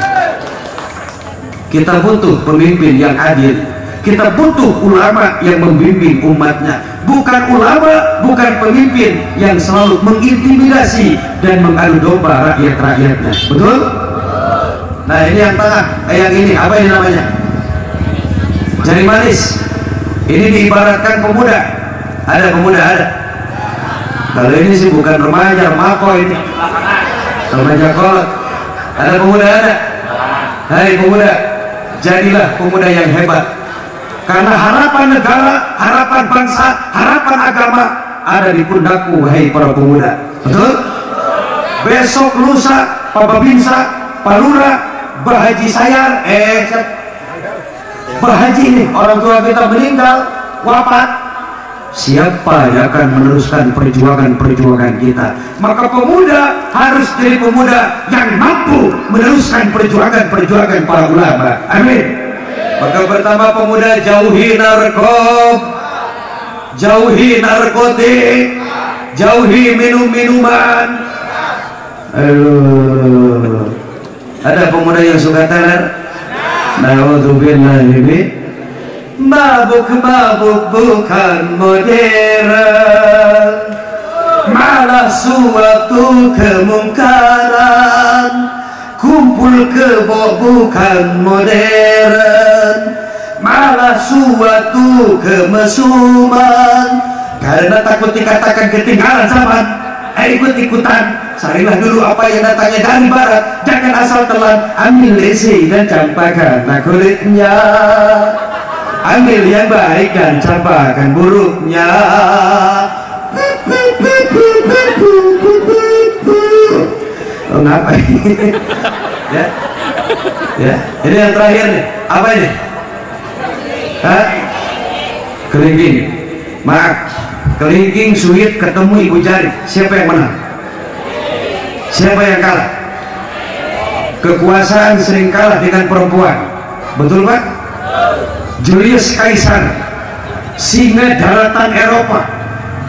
B: Kita butuh pemimpin yang adil, kita butuh ulama yang membimbing umatnya, bukan ulama, bukan pemimpin yang selalu mengintimidasi dan mengadu domba rakyat-rakyatnya. Betul? Nah ini yang tengah, yang ini apa ini namanya? Jari manis. Ini diibaratkan pemuda. Ada pemuda, ada. Kalau ini sih bukan remaja, mako ini. Remaja kolot. Ada pemuda, ada. Hai pemuda, jadilah pemuda yang hebat. Karena harapan negara, harapan bangsa, harapan agama ada di pundakmu, wahai para pemuda. Betul? Besok lusa, Pak Babinsa, Pak Lurah, Mbah Haji Sayar, Mbah Haji ini orang tua kita meninggal, wafat. Siapa yang akan meneruskan perjuangan kita? Maka pemuda harus jadi pemuda yang mampu meneruskan perjuangan para ulama. Amin. Maka pertama pemuda jauhi narkotik, jauhi minuman. Ada pemuda yang suka teler. Naudzubillah ini. Mabuk bukan modern, malah suatu kemungkaran. Kumpul kebo bukan modern, malah suatu kemesuman. Karena takut dikatakan ketinggalan zaman, ikut-ikutan. Carilah dulu apa yang datangnya dari barat, jangan asal telan. Ambil lesi dan campakkan kulitnya, ambil yang baik dan campakkan buruknya. Oh, ngapa ini? ya, ini yang terakhir nih. Apa ini? Hah? Kelingking. Maaf, kelingking suit ketemu ibu jari. Siapa yang menang? Siapa yang kalah? Kekuasaan sering kalah dengan perempuan. Betul Pak? Julius Caesar, singa daratan Eropa,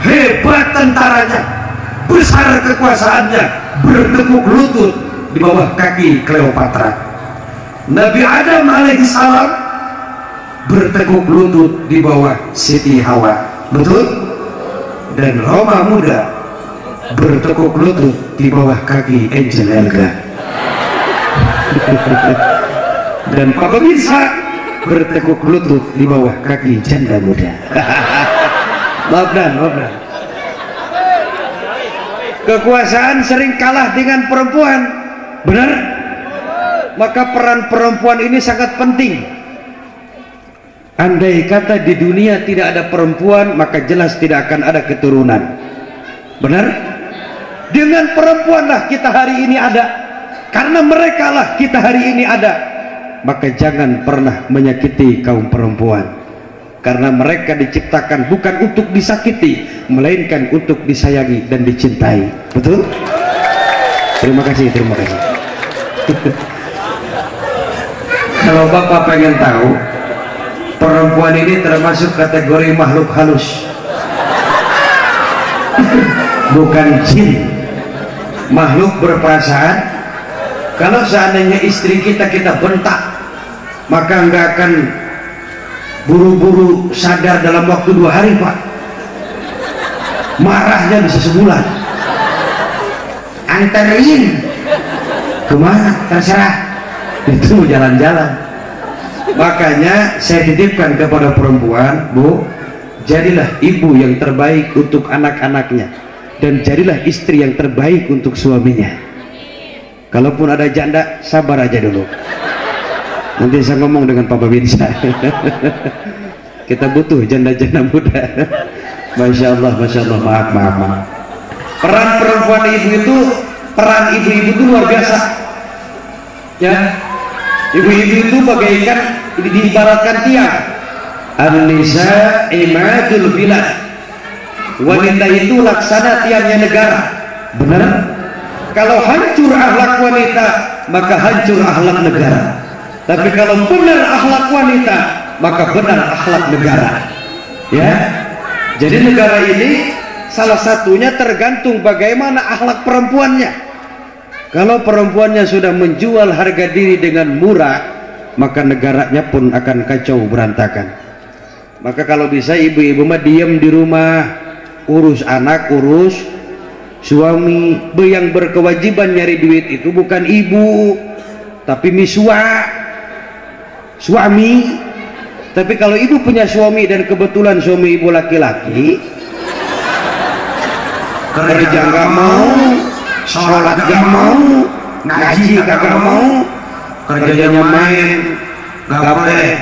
B: hebat tentaranya, besar kekuasaannya, bertekuk lutut di bawah kaki Cleopatra. Nabi Adam alaihissalam bertekuk lutut di bawah Siti Hawa. Betul? Dan Roma muda bertekuk lutut di bawah kaki Angel Elga. Dan Papa Bisa bertekuk lutut di bawah kaki janda muda. Maaf dan. Kekuasaan sering kalah dengan perempuan. Benar? Maka peran perempuan ini sangat penting. Andai kata di dunia tidak ada perempuan, maka jelas tidak akan ada keturunan. Benar? Dengan perempuanlah kita hari ini ada. Karena merekalah kita hari ini ada. Maka jangan pernah menyakiti kaum perempuan, karena mereka diciptakan bukan untuk disakiti, melainkan untuk disayangi dan dicintai. Betul? Terima kasih. Kalau Bapak pengen tahu, perempuan ini termasuk kategori makhluk halus, bukan jin, makhluk berperasaan. Kalau seandainya istri kita bentak, maka nggak akan buru-buru sadar dalam waktu 2 hari Pak. Marahnya bisa sebulan. Anterin kemana terserah, itu jalan-jalan. Makanya saya titipkan kepada perempuan, Bu, jadilah ibu yang terbaik untuk anak-anaknya, dan jadilah istri yang terbaik untuk suaminya. Kalaupun ada janda, sabar aja dulu. Nanti saya ngomong dengan Papa Binsa. Kita butuh janda-janda muda. Masya Allah. Maaf. Peran perempuan peran ibu-ibu itu luar biasa. Ya, ibu-ibu itu bagaikan diibaratkan tiang. An-nisa imadul bilad. Wanita itu laksana tiangnya negara. Benar? Kalau hancur akhlak wanita, maka hancur akhlak negara. Tapi kalau benar akhlak wanita, maka benar akhlak negara. Ya. Jadi negara ini salah satunya tergantung bagaimana akhlak perempuannya. Kalau perempuannya sudah menjual harga diri dengan murah, maka negaranya pun akan kacau berantakan. Maka kalau bisa ibu-ibu mah diam di rumah, urus anak, urus suami. Yang berkewajiban nyari duit itu bukan ibu, tapi suami. Tapi kalau ibu punya suami dan kebetulan suami ibu laki-laki, kerja nggak mau, sholat nggak mau, ngaji kagak mau, kerjanya main, nggak boleh,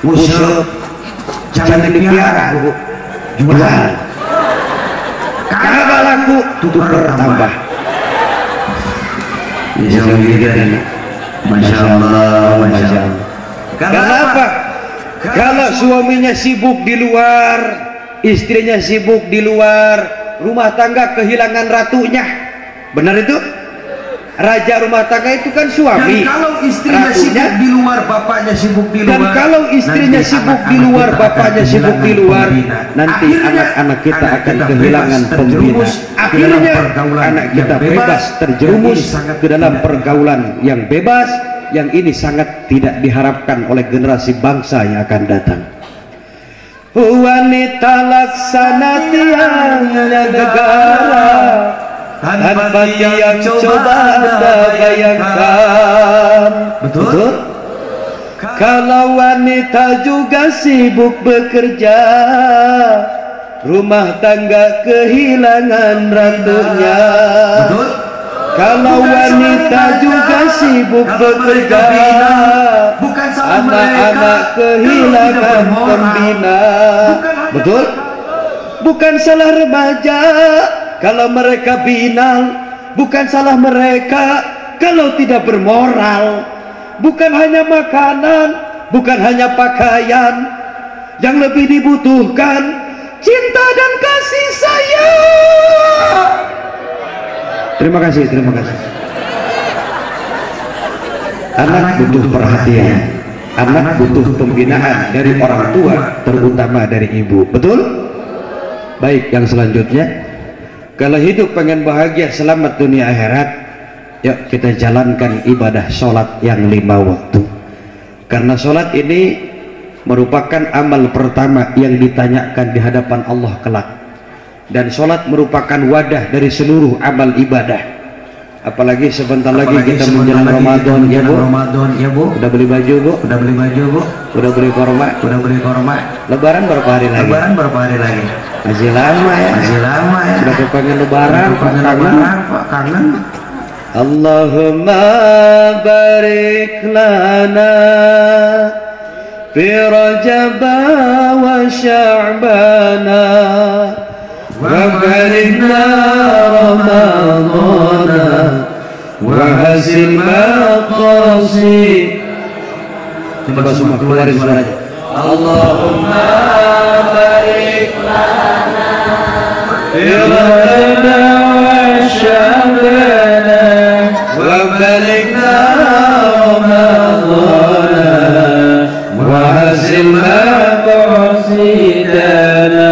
B: usut, jangan dipiara, jualan, kagak laku, tutur tambah. Masya Allah. Kenapa? Kalau suaminya sibuk di luar, istrinya sibuk di luar, rumah tangga kehilangan ratunya. Benar itu? Raja rumah tangga itu kan suami. Dan kalau istrinya sibuk di luar, bapaknya sibuk di luar. Dan kalau istrinya sibuk di luar, bapaknya sibuk di luar, nanti anak-anak kita akan kehilangan pembina. Akhirnya anak kita bebas terjerumus ke dalam pergaulan yang bebas, yang ini sangat tidak diharapkan oleh generasi bangsa yang akan datang. Wanita laksana tiangnya negara, tanpa tiang coba Anda bayangkan. Betul? Kalau wanita juga sibuk bekerja, rumah tangga kehilangan ratunya. Betul? Kalau wanita juga sibuk bekerja, anak-anak kehilangan pembina. Betul? Bukan salah remaja kalau mereka binal, bukan salah mereka kalau tidak bermoral. Bukan hanya makanan, bukan hanya pakaian, yang lebih dibutuhkan cinta dan kasih sayang.
A: Terima kasih. Anak butuh perhatian, anak butuh pembinaan dari orang tua, terutama dari ibu. Betul? Baik, yang selanjutnya, kalau hidup pengen bahagia selamat dunia akhirat, yuk kita jalankan ibadah sholat yang 5 waktu. Karena sholat ini merupakan amal pertama yang ditanyakan di hadapan Allah kelak. Dan sholat merupakan wadah dari seluruh amal ibadah. Apalagi sebentar lagi kita menjelang Ramadan, ya bu. Udah beli baju bu? Udah beli korma? Lebaran berapa hari lagi? Masih lama ya. Udah kepengen lebaran, kangen. Allahumma barik lana fi Rajab wa Sya'bana wa balikna Ramadana wa hasil maqasid. Coba semua keluarin suaranya. Allahumma barik lana fi Rajab wa Sya'bana wa balikna Ramadana wa hasil maqasidana.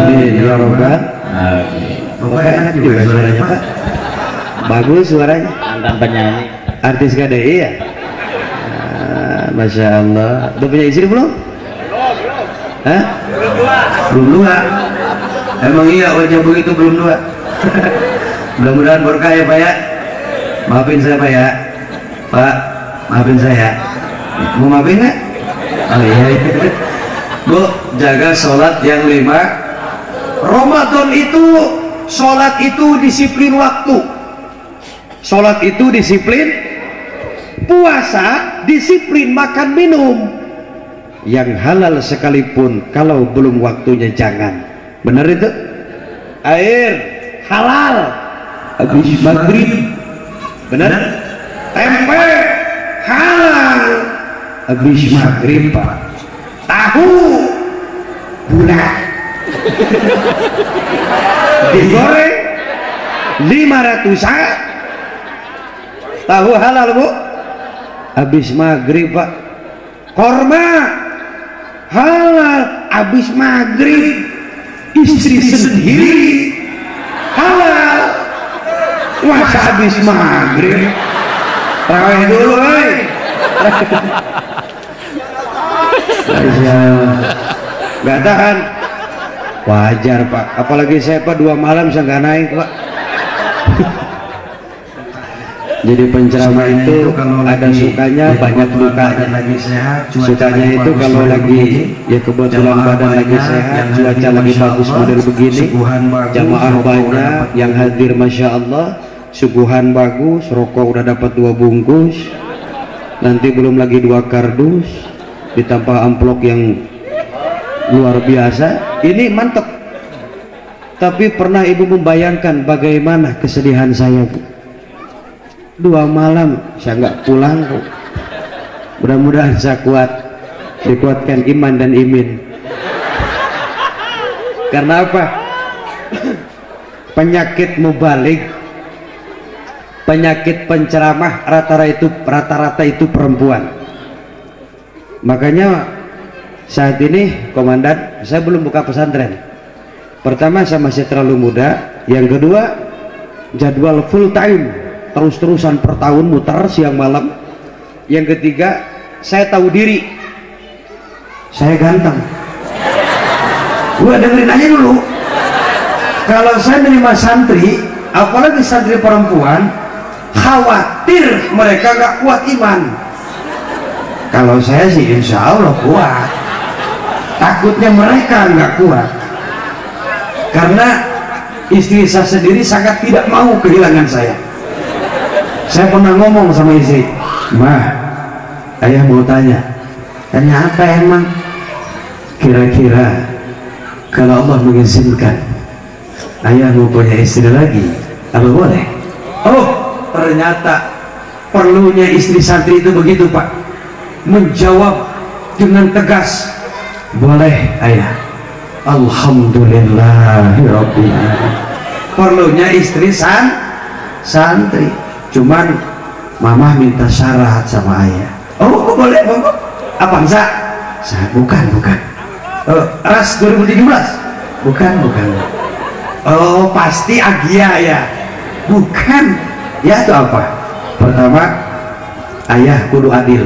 A: Amin ya rabbal alamin. Bapak enak juga suaranya Pak. Bagus suaranya.
C: Mantan penyanyi.
A: Artis KDI ya. Masya Allah. Udah punya istri belum? Hah? Belum dua. Emang iya wajah begitu belum dua. Mudah-mudahan berkah ya Pak ya. Maafin saya Pak ya. Pak, maafin saya. Mau maafin nggak? Oh iya. Bu, jaga sholat yang 5. Ramadan itu sholat itu disiplin waktu, sholat itu disiplin, puasa disiplin makan minum, yang halal sekalipun kalau belum waktunya jangan. Benar itu? Air halal habis maghrib, benar? Tempe halal habis maghrib Pak. Tahu bulat digoreng 500-an. Tahu halal bu habis maghrib Pak. Korma halal habis maghrib. Istri sendiri halal masa habis maghrib. Tarawih dulu nggak tahan. Wajar Pak, apalagi saya Pak 2 malam saya nggak naik Pak. Jadi penceramah itu ada sukanya banyak dukanya. Sukanya itu kalau lagi ya kebetulan badan lagi sehat, cuaca lagi bagus model begini, jamaah banyak yang hadir Masya Allah, suguhan bagus, rokok udah dapat 2 bungkus, nanti belum lagi 2 kardus, ditambah amplop yang luar biasa. Ini mantap. Tapi pernah ibu membayangkan bagaimana kesedihan saya bu? 2 malam saya nggak pulang bu. Mudah-mudahan saya kuat, dikuatkan iman dan imin. Karena apa? Penyakit mubalik, penyakit penceramah rata-rata itu perempuan. Makanya saat ini komandan, saya belum buka pesantren. Pertama saya masih terlalu muda, yang kedua jadwal full time terus-terusan per tahun muter siang malam, yang ketiga saya tahu diri saya ganteng. Gua dengerin aja dulu, kalau saya menerima santri apalagi santri perempuan, khawatir mereka gak kuat iman. Kalau saya sih insya Allah kuat, takutnya mereka nggak kuat. Karena istri saya sendiri sangat tidak mau kehilangan saya. Saya pernah ngomong sama istri, "Mah, ayah mau tanya apa emang? Kira-kira kalau Allah mengizinkan ayah mau punya istri lagi, apa boleh?" Oh, ternyata perlunya istri santri itu begitu Pak, menjawab dengan tegas, "Boleh ayah." Alhamdulillahirabbil alamin. Perlunya istri
B: santri. Cuman mamah minta syarat sama ayah. Oh boleh monggo. Apa bisa? Bukan. Ras 2017? Bukan. Oh pasti Agia ya? Bukan. Ya itu apa? Pertama, ayah kudu adil.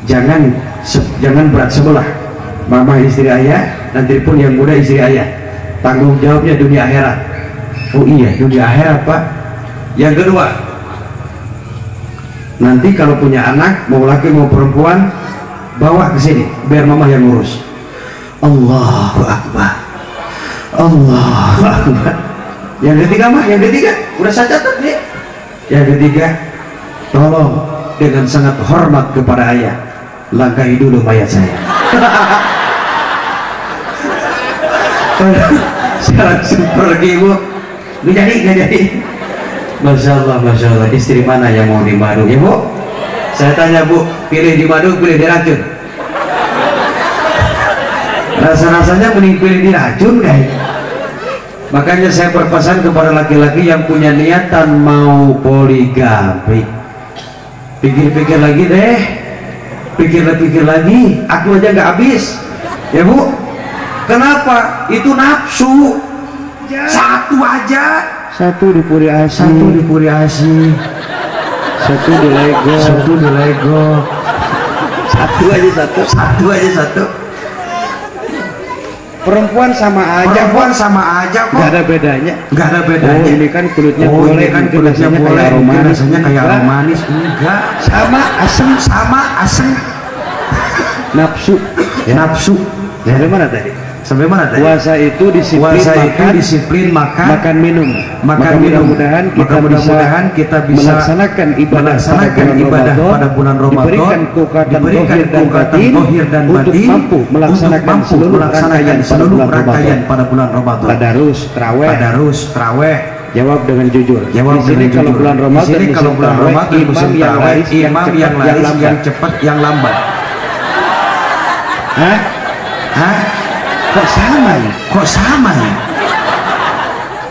B: Jangan berat sebelah. Mama istri ayah, nanti pun yang muda istri ayah. Tanggung jawabnya dunia akhirat. Oh iya, dunia akhirat Pak. Yang kedua, nanti kalau punya anak, mau laki mau perempuan, bawa ke sini, biar mama yang ngurus. Allahu Akbar. Allahu Akbar. Yang ketiga mah, udah saya catat nih. Yang ketiga, tolong dengan sangat hormat kepada ayah, langkahi dulu mayat saya. Saya langsung pergi Bu. Nggak jadi. Masya Allah, istri mana yang mau di madu ya Bu? Saya tanya Bu, pilih di madu, pilih di racun? Rasa-rasanya mending pilih di racun guys. Makanya saya berpesan kepada laki-laki yang punya niatan mau poligami, pikir-pikir lagi deh, pikir lagi, aku aja nggak habis ya Bu. Kenapa? Itu nafsu. Satu aja. Satu dipuri asi, satu dilego. Satu aja. Perempuan sama aja kok. Gak ada bedanya. Oh, ini kan kulitnya boleh, rasanya kayak romanis. Enggak. Sama asem. Nafsu. Sampai mana tadi? Puasa itu disiplin makan minum. Mudah-mudahan kita bisa melaksanakan ibadah pada bulan Ramadan, diberikan kekuatan zahir dan batin untuk mampu melaksanakan seluruh rangkaian pada bulan Ramadan. Tadarus, traweh. Jawab dengan jujur. Di sini kalau bulan Ramadan imam yang laris, yang cepat, yang lambat. Hah? Kok sama ya?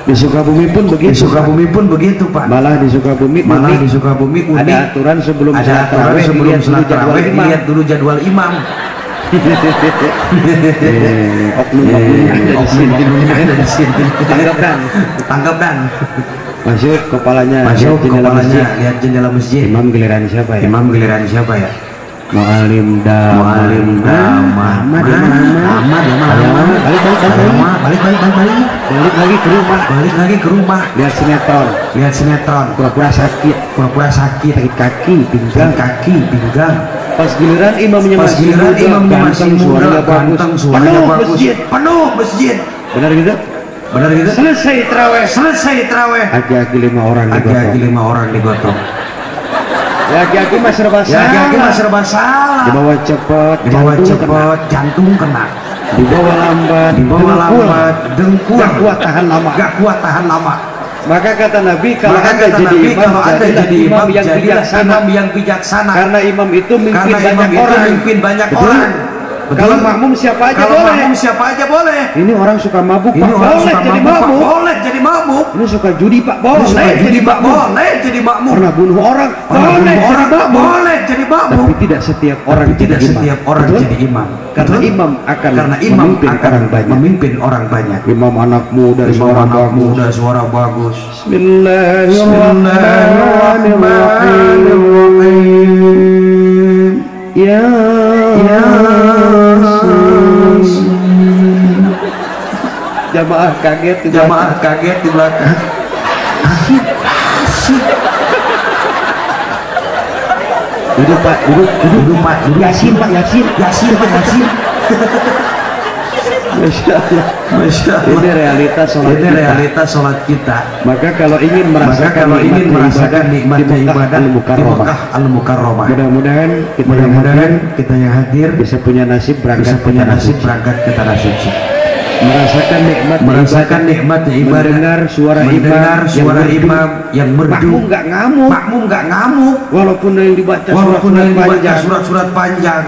B: Di Sukabumi pun begitu Pak. Malah di Sukabumi ada aturan sebelum salat tarawih lihat dulu jadwal imam. Oknum ada di sini. Tangkap dan. Masuk kepalanya lihat jendela masjid. Imam giliran siapa ya? Mu'alim Dama. Balik lagi ke rumah. Lihat sinetron. Pura-pura sakit. Sakit kaki, pinggang. Pas giliran imamnya masih muda, ganteng, suaranya bagus. Penuh masjid. Benar gitu? Selesai traweh. Aki-aki 5 orang digotong. Laki-laki mah serba salah. Dibawa cepet, jantung kena. Dibawa lambat, dengkul. Gak kuat tahan lama. Maka kata Nabi, kalau Anda jadi imam yang bijaksana. Karena imam itu mimpin banyak orang. Kalau makmum siapa aja boleh. Ini orang suka mabuk, Pak. Boleh jadi mabuk. Ini suka judi, Pak. Boleh jadi makmum. Pernah bunuh orang. Boleh jadi mabuk. Tapi tidak setiap orang jadi imam. Karena imam akan memimpin orang banyak. Imam anak muda, suara bagus. Bismillahirrahmanirrahim. Ya jamaah kaget di belakang. Duduk Pak. Yasin. Masya Allah. Ini realitas sholat kita. Maka kalau ingin merasakan nikmatnya ibadah di Mekah Al-Mukarramah, mudah-mudahan kita yang hadir bisa punya nasib berangkat ke tanah suci, merasakan nikmatnya ibadah, mendengar suara imam yang merdu. Makmum nggak ngamuk walaupun yang dibaca surat-surat panjang.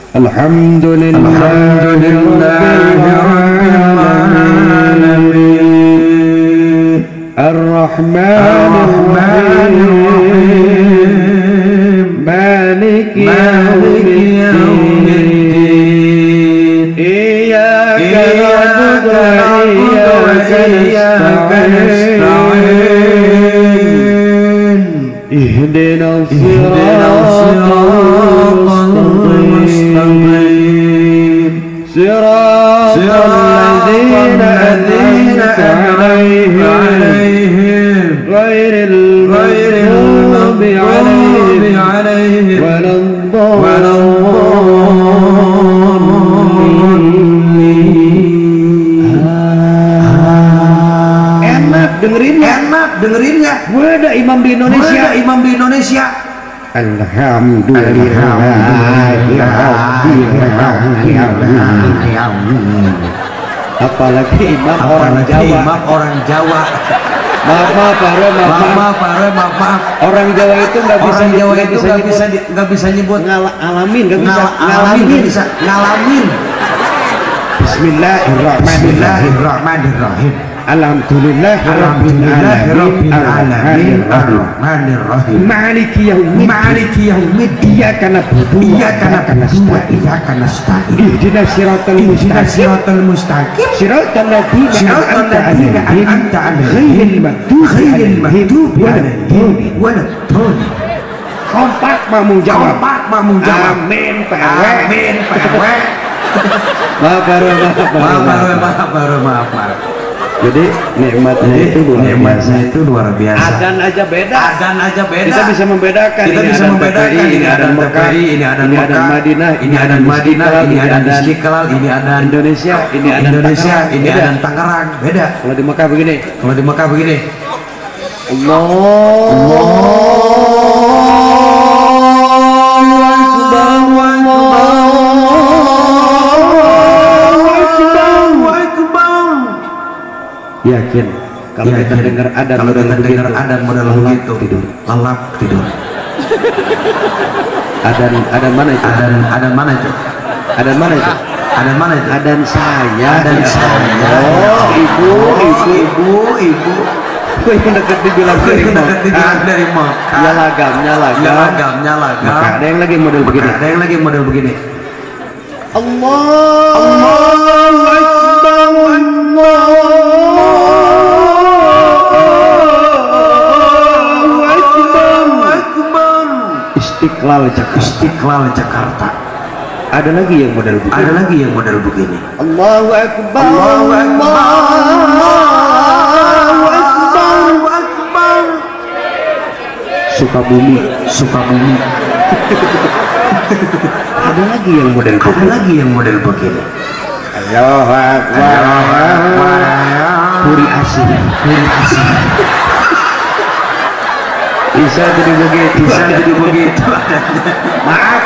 B: Alhamdulillahirrahmanirrahim.
A: Ar-Rahmanir-Rahim Maliki Yawmiddin Iyyaka na'budu wa iyyaka nasta'in Ihdinas siratal mustaqim Siratal ladzina an'amta 'alaihim ghairil maghdubi 'alaihim
B: dengerinnya.
A: Wada imam di Indonesia. Alhamdulillah. Apalagi imam orang Jawa. Maaf. Orang Jawa itu nggak bisa nyebut ngalamin. Bismillahirrahmanirrahim. Alhamdulillahirabbil alamin arrahmanirrahim maliki yaumiddin iyyaka na'budu wa iyyaka nasta'in ihdinas siratal mustaqim siratal ladzina an'amta 'alaihim ghairil maghdubi 'alaihim waladdallin. Kompak mau jawab. Amin PW. Maaf. Jadi nikmatnya itu luar biasa. Adan aja beda. Kita bisa membedakan. Ini adan Mekah, ini adan Madinah, ini adan Istiqlal, ini adan Indonesia, ini adan Tangerang. Beda. Kalau di Mekah begini. Yakin kalau kita dengar adan model begitu lelap tidur. Adan mana itu? Adan saya. Oh, ibu. Yang dekat dibilang dari Mekah. Ya lagam. Maka ada yang lagi model begini. Allahu Akbar. Istiqlal Jakarta. Ada lagi yang model begini. Allahu Akbar. Sukabumi. Ada lagi yang model begini. Allahu Akbar. Puri asih. Bisa jadi begitu. Maaf.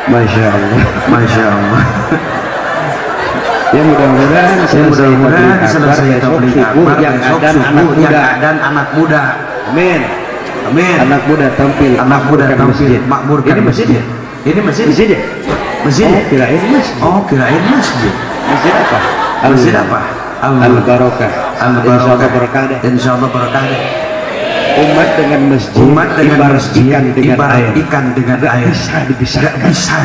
A: Masya Allah. Ya mudah-mudahan selesai tauhid akbar yang ada anak muda. Amin. Anak muda tampil makmurkan masjid. Ini masjid ya? Oh, kirain masjid. Masjid apa? Al-Barokah. Insyaallah berkah deh. Umat dengan masjid ikan dengan air. Gak bisa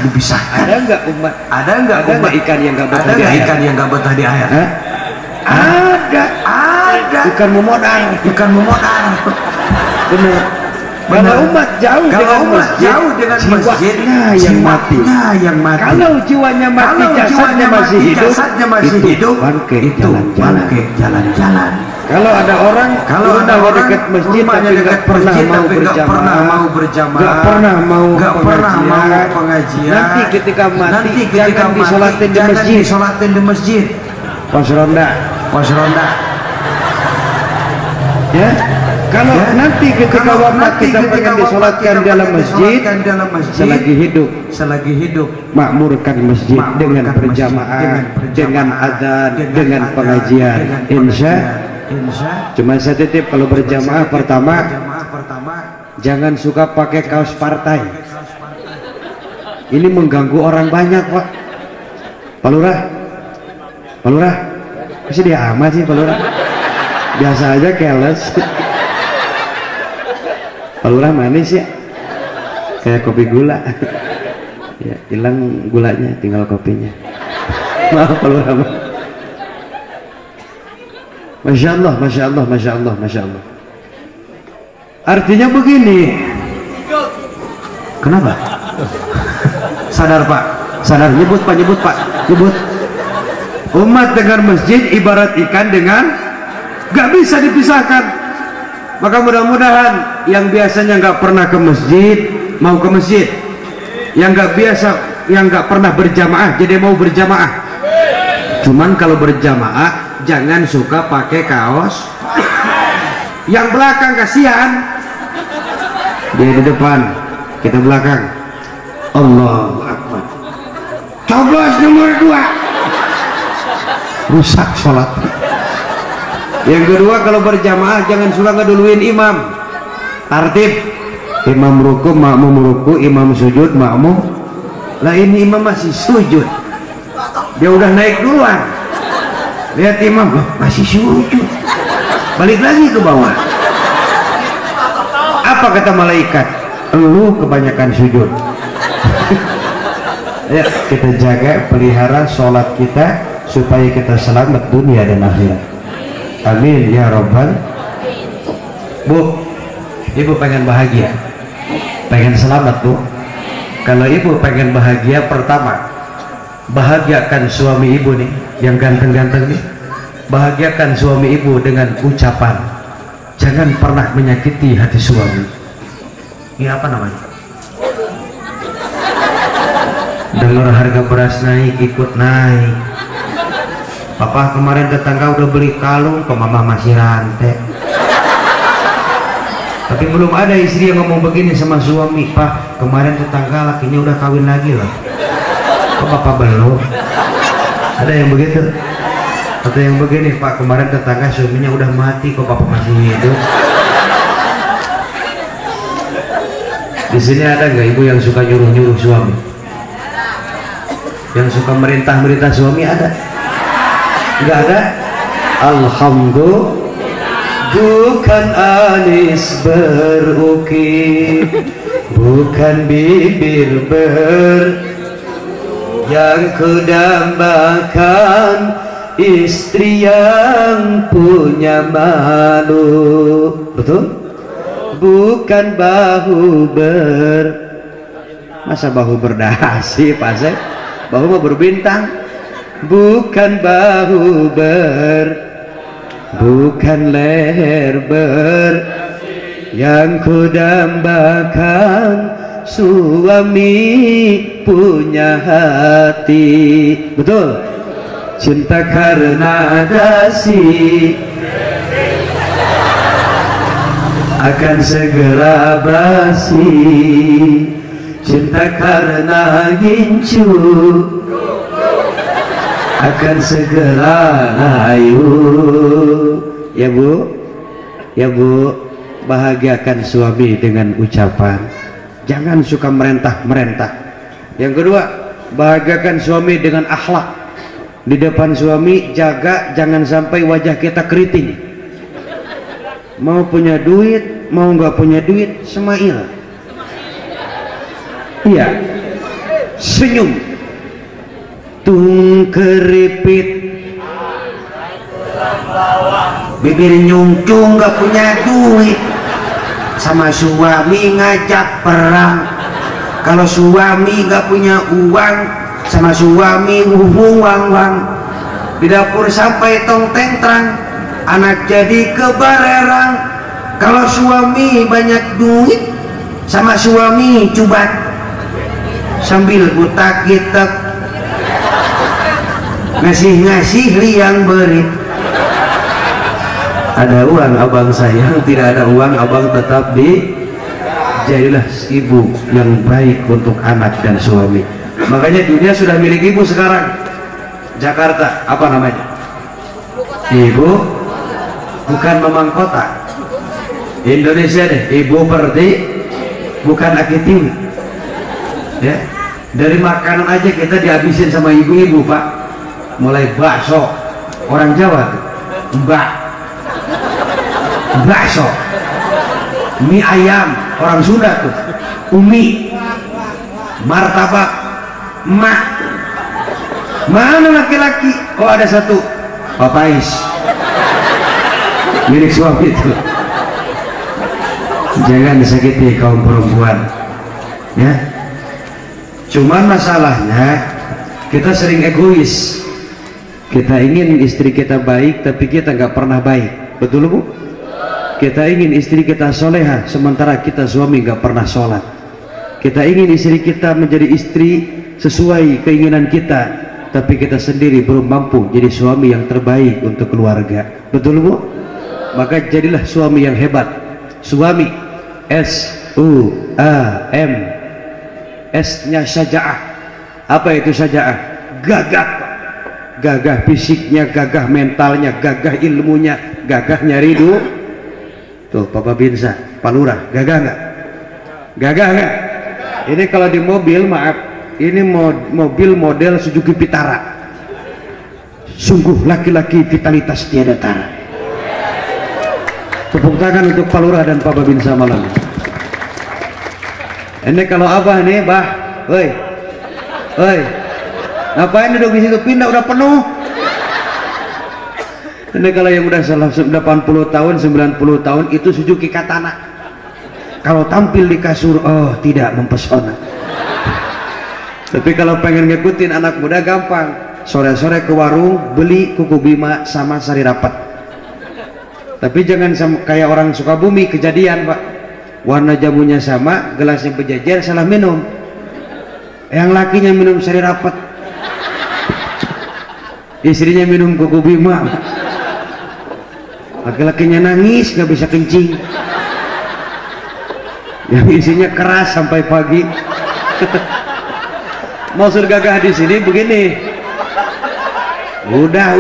A: dipisahkan. Ada enggak umat ikan yang enggak betah di air? Ada. Ikan memodal. Benar. Kalau umat jauh dengan masjid, jiwanya yang mati. Kalau jiwanya mati, jasadnya masih hidup, bangkit jalan-jalan. Kalau ada orang dekat masjid tapi nggak pernah mau berjamaah, nggak pernah mau pengajian. Nanti ketika mati, jangan disolatin di masjid. Pos ronda. Ya. Kalau nanti ketika wafat kita pengen disolatkan dalam masjid, selagi hidup makmurkan masjid dengan berjamaah, dengan adzan, dengan pengajian. Insya. Cuma saya titip kalau berjamaah pertama jangan suka pakai kaos partai. Ini mengganggu orang banyak, Pak. Pak Lurah, Masih dia amat sih Palurah. Biasa aja keles. Palurah manis ya. Kayak kopi gula. Ya, hilang gulanya, tinggal kopinya. Maaf Palurah. Masya Allah, Masya Allah, Masya Allah, Masya Allah. Artinya begini. Kenapa? Sadar Pak, sadar. Nyebut Pak, nyebut Pak, nyebut. Umat dengan masjid ibarat ikan dengan gak bisa dipisahkan. Maka mudah-mudahan yang biasanya gak pernah ke masjid mau ke masjid, yang gak biasa, yang gak pernah berjamaah jadi mau berjamaah. Cuman kalau berjamaah jangan suka pakai kaos. Yang belakang kasihan, dia di depan, kita belakang. Allahu Akbar. Coblos nomor 2. Rusak sholat. Yang kedua, kalau berjamaah jangan suka ngeduluin imam. Tertib. Imam ruku, makmum ruku, imam sujud, makmum. Lah ini imam masih sujud, dia udah naik duluan. Lihat imam masih sujud, balik lagi ke bawah. Apa kata malaikat? Lu kebanyakan sujud. Ya, kita jaga, pelihara sholat kita supaya kita selamat dunia dan akhirat. Amin ya robbal. Bu, ibu pengen bahagia, pengen selamat Bu. Kalau ibu pengen bahagia, pertama bahagiakan suami ibu nih yang ganteng-ganteng nih. Bahagiakan suami ibu dengan ucapan, jangan pernah menyakiti hati suami. Ini apa namanya? Dengar harga beras naik, ikut naik. Papa kemarin tetangga udah beli kalung, ke mama masih rantai. Tapi belum ada istri yang ngomong begini sama suami. Pak, kemarin tetangga lakinya udah kawin lagi loh. Kok papa belum? Ada yang begitu? Ada yang begini, Pak, kemarin tetangga suaminya udah mati, kok papa masih hidup? Di sini ada nggak ibu yang suka nyuruh-nyuruh suami? Yang suka merintah-merintah suami ada? Nggak ada? Alhamdulillah. Bukan alis berukir, bukan bibir yang kudambakan, istri yang punya malu. Betul? Bukan bahu masa bahu berdasi Pak Zek? Bahu mau berbintang. Bukan bahu bukan leher yang kudambakan, suami punya hati. Betul? Cinta karena dasi akan segera basi, cinta karena gincu akan segera layu. Ya Bu, ya Bu, bahagiakan suami dengan ucapan, jangan suka merentah-merentah. Yang kedua, bahagiakan suami dengan akhlak. Di depan suami jaga jangan sampai wajah kita keriting. Mau punya duit, mau nggak punya duit, smile. Iya, senyum. Tung keripit, bibir nyungcung, nggak punya duit, sama suami ngajak perang. Kalau suami nggak punya uang, sama suami wang-wang. Di dapur sampai tong tentrang, anak jadi kebarerang. Kalau suami banyak duit, sama suami cubat sambil buta kitab, ngasih-ngasih liang berit. Ada uang abang sayang, tidak ada uang abang tetap di. Jadilah ibu yang baik untuk anak dan suami. Makanya dunia sudah milik ibu sekarang. Jakarta apa namanya? Ibu bukan memang kota. Indonesia deh, ibu perti bukan akiting. Ya, dari makanan aja kita dihabisin sama ibu-ibu Pak. Mulai bakso, orang Jawa tuh mbak, bakso. Mie ayam orang Sunda tuh umi, martabak, mak. Mana laki-laki? Oh ada satu, papais, milik suami itu. Jangan disakiti kaum perempuan, ya. Cuman masalahnya kita sering egois. Kita ingin istri kita baik, tapi kita nggak pernah baik, betul bu? Kita ingin istri kita soleha, sementara kita suami nggak pernah sholat. Kita ingin istri kita menjadi istri sesuai keinginan kita, tapi kita sendiri belum mampu jadi suami yang terbaik untuk keluarga, betul bu? Maka jadilah suami yang hebat. Suami S-U-A-M, S-nya syaja'ah. Apa itu syaja'ah? Gagah. Gagah fisiknya, gagah mentalnya, gagah ilmunya, gagah nyari duit. Tuh Papa Binsa, Pak Lurah, gagah nggak? Gagah nggak? Ini kalau di mobil, maaf, ini mobil model Suzuki Vitara. Sungguh laki-laki vitalitas tiada tara. Tepuk tangan untuk Pak Lurah dan Papa Binsa malam ini. Ini kalau abah nih, bah, woi, ngapain duduk di situ? Pindah, udah penuh. Ini kalau yang udah 80 tahun, 90 tahun itu Suzuki Katana. Kalau tampil di kasur, oh tidak mempesona. Tapi kalau pengen ngikutin anak muda gampang. Sore-sore ke warung beli kuku bima sama sari rapat. Tapi jangan kayak orang Sukabumi kejadian pak. Warna jamunya sama, gelasnya berjejer, salah minum. Yang lakinya minum sari rapat, istrinya minum kuku bima. Laki-lakinya nangis nggak bisa kencing, yang isinya keras sampai pagi. Maksud gagah di sini begini, udah.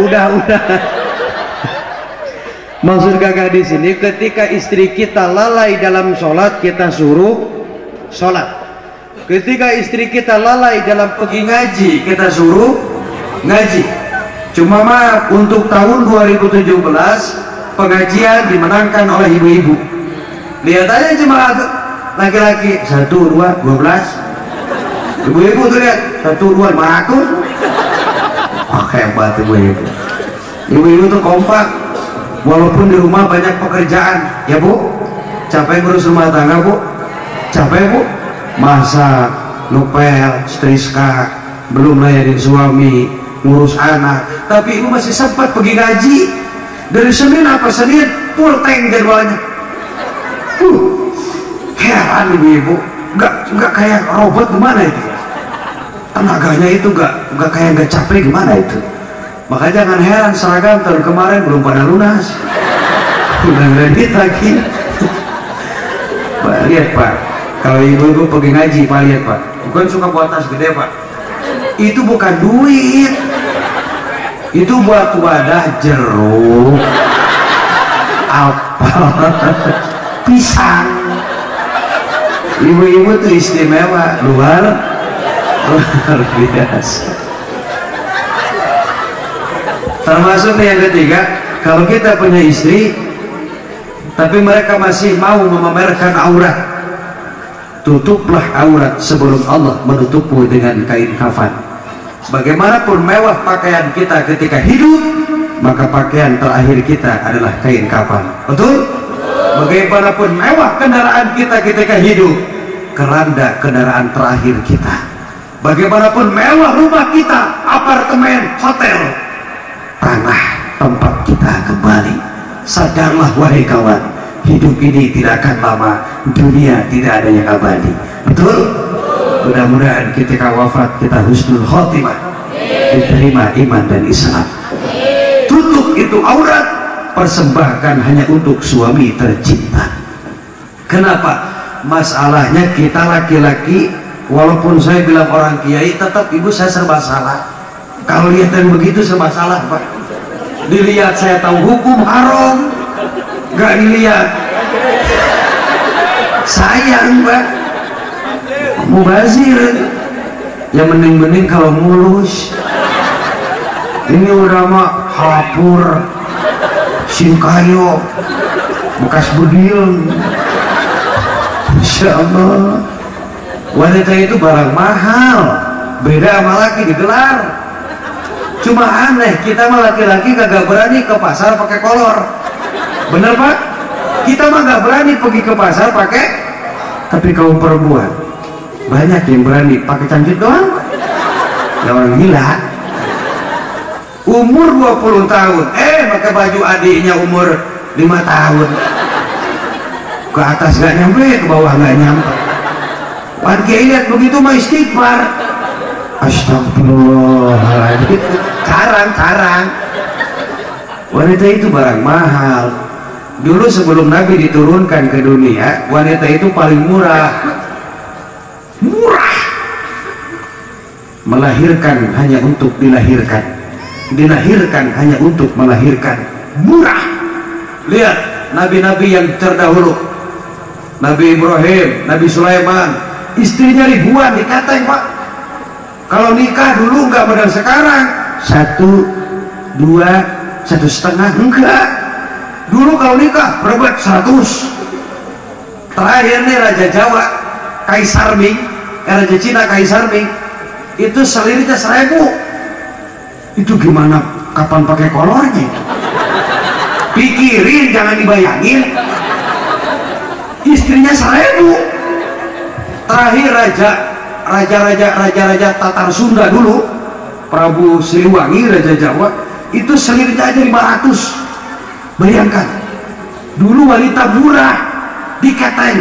A: Maksud gagah di sini ketika istri kita lalai dalam sholat, kita suruh sholat. Ketika istri kita lalai dalam pergi ngaji, kita suruh ngaji. Cuma maaf, untuk tahun 2017 pengajian dimenangkan oleh ibu-ibu. Lihat aja jemaah laki-laki 1, 2, 12. Ibu-ibu tuh lihat 1, 2, 500. Oh, hebat ibu-ibu. Ibu-ibu tuh kompak. Walaupun di rumah banyak pekerjaan, ya bu. Capek ngurus rumah tangga bu. Capek bu. Masak, ngepel, setrika, belum layanin suami, ngurus anak. Tapi ibu masih sempat pergi ngaji. Dari Senin apa Senin full tank jadwalnya. Heran ibu-ibu, nggak kayak robot gimana itu? Tenaganya itu nggak kayak nggak capek gimana itu? Maka jangan heran seragam tahun kemarin belum pada lunas, udah kredit lagi. Pak, lihat pak, kalau ibu-ibu pergi ngaji pak, lihat pak, bukan suka buat tas gede pak, itu bukan duit. Itu buat wadah jeruk, apel, pisang. Ibu-ibu tuh istimewa, luar biasa. Termasuk yang ketiga, kalau kita punya istri tapi mereka masih mau memamerkan aurat, tutuplah aurat sebelum Allah menutupmu dengan kain kafan. Bagaimanapun mewah pakaian kita ketika hidup, maka pakaian terakhir kita adalah kain kafan. Betul? Bagaimanapun mewah kendaraan kita ketika hidup, keranda kendaraan terakhir kita. Bagaimanapun mewah rumah kita, apartemen, hotel, tanah tempat kita kembali. Sadarlah wahai kawan, hidup ini tidak akan lama, dunia tidak ada yang abadi. Betul? Mudah-mudahan ketika wafat kita husnul khotimah, diterima iman dan Islam. Tutup itu aurat, persembahkan hanya untuk suami tercinta. Kenapa? Masalahnya kita laki-laki, walaupun saya bilang orang kiai, tetap ibu saya serba salah. Kalau lihat yang begitu serba salah pak. Dilihat saya tahu hukum haram, nggak dilihat sayang pak, mubazir. Yang mending-mending kalau mulus, Ini udah mah halapur, singkayo, bekas bedil. Insya Allah. Wanita itu barang mahal, beda sama laki digelar. Cuma aneh, kita mah laki-laki kagak berani ke pasar pakai kolor. Bener Pak? Kita mah gak berani pergi ke pasar pakai, tapi kaum perempuan banyak yang berani pakai cancut doang. Ya orang gila. Umur 20 tahun, pakai baju adiknya umur 5 tahun. Ke atas gak nyampe, ke bawah gak nyampe. Pan Kiai lihat begitu mah istighfar. Astagfirullahaladzim. Carang. Wanita itu barang mahal. Dulu sebelum Nabi diturunkan ke dunia, wanita itu paling murah. Melahirkan hanya untuk dilahirkan, dilahirkan hanya untuk melahirkan. Murah. Lihat nabi-nabi yang terdahulu, Nabi Ibrahim, Nabi Sulaiman, istrinya ribuan dikatakan Pak. Kalau nikah dulu enggak model sekarang 1, 2, 1,5 enggak. Dulu kalau nikah berebut 100. Terakhir nih Raja Jawa Kaisar Ming, Raja Cina Kaisar Ming, itu selirnya 1000. Itu gimana kapan pakai kolornya? Pikirin, jangan dibayangin. Istrinya 1000. Terakhir raja Tatar Sunda dulu, Prabu Siliwangi Raja Jawa, itu selirnya aja 500. Bayangkan, dulu wanita murah dikatain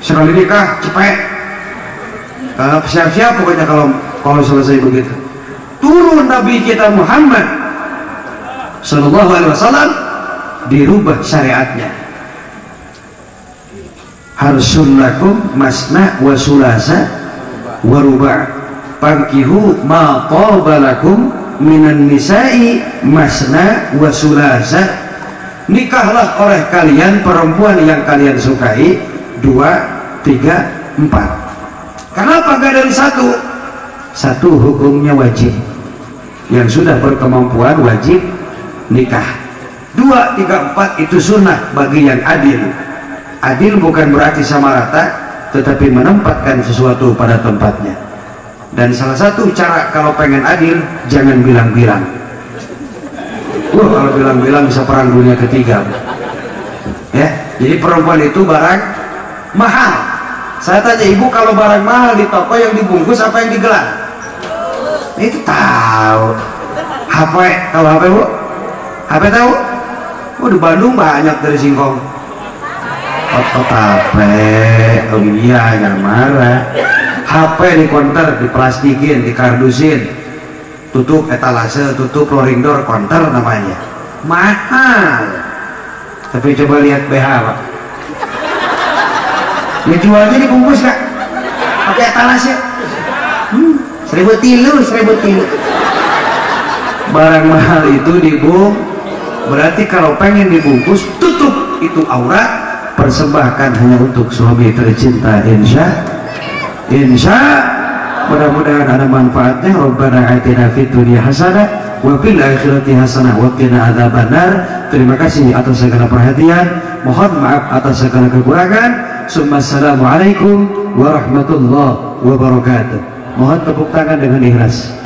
A: sekali nikah cepet, siap-siap pokoknya kalau selesai begitu. Turun Nabi kita Muhammad Sallallahu Alaihi Wasallam, dirubah syariatnya. Harsun lakum masna wa sulasa wa ruba', fankihu ma taba lakum minan nisa'i masna wa sulasa. Nikahlah oleh kalian perempuan yang kalian sukai 2, 3, 4. Kenapa gak dari 1? 1 hukumnya wajib, yang sudah berkemampuan wajib nikah. 2, 3, 4 itu sunnah bagi yang adil. Adil bukan berarti sama rata, tetapi menempatkan sesuatu pada tempatnya. Dan salah satu cara kalau pengen adil, jangan bilang-bilang. Kalau bilang-bilang bisa perang dunia ketiga. Ya, jadi perempuan itu barang mahal. Saya tanya ibu, kalau barang mahal di toko yang dibungkus apa yang digelar? Itu tahu. HP, tahu HP bu? HP tahu? Oh di Bandung banyak dari singkong. HP, oh iya jangan marah. HP di konter, diplastikin, dikardusin, tutup etalase, tutup rolling door, konter namanya. Mahal. Tapi coba lihat BH Pak, ya jualnya dibungkus Kak, pakai etalase. 1.000 barang mahal itu berarti kalau pengen dibungkus, tutup itu aurat, persembahkan hanya untuk suami tercinta. Insya mudah-mudahan ada manfaatnya. Rabbana atina fid dunya hasanah wa fil akhirati hasanah wa qina adzabannar. Terima kasih atas segala perhatian, mohon maaf atas segala kekurangan. Assalamualaikum warahmatullahi wabarakatuh. Mohon tepuk tangan dengan ikhlas.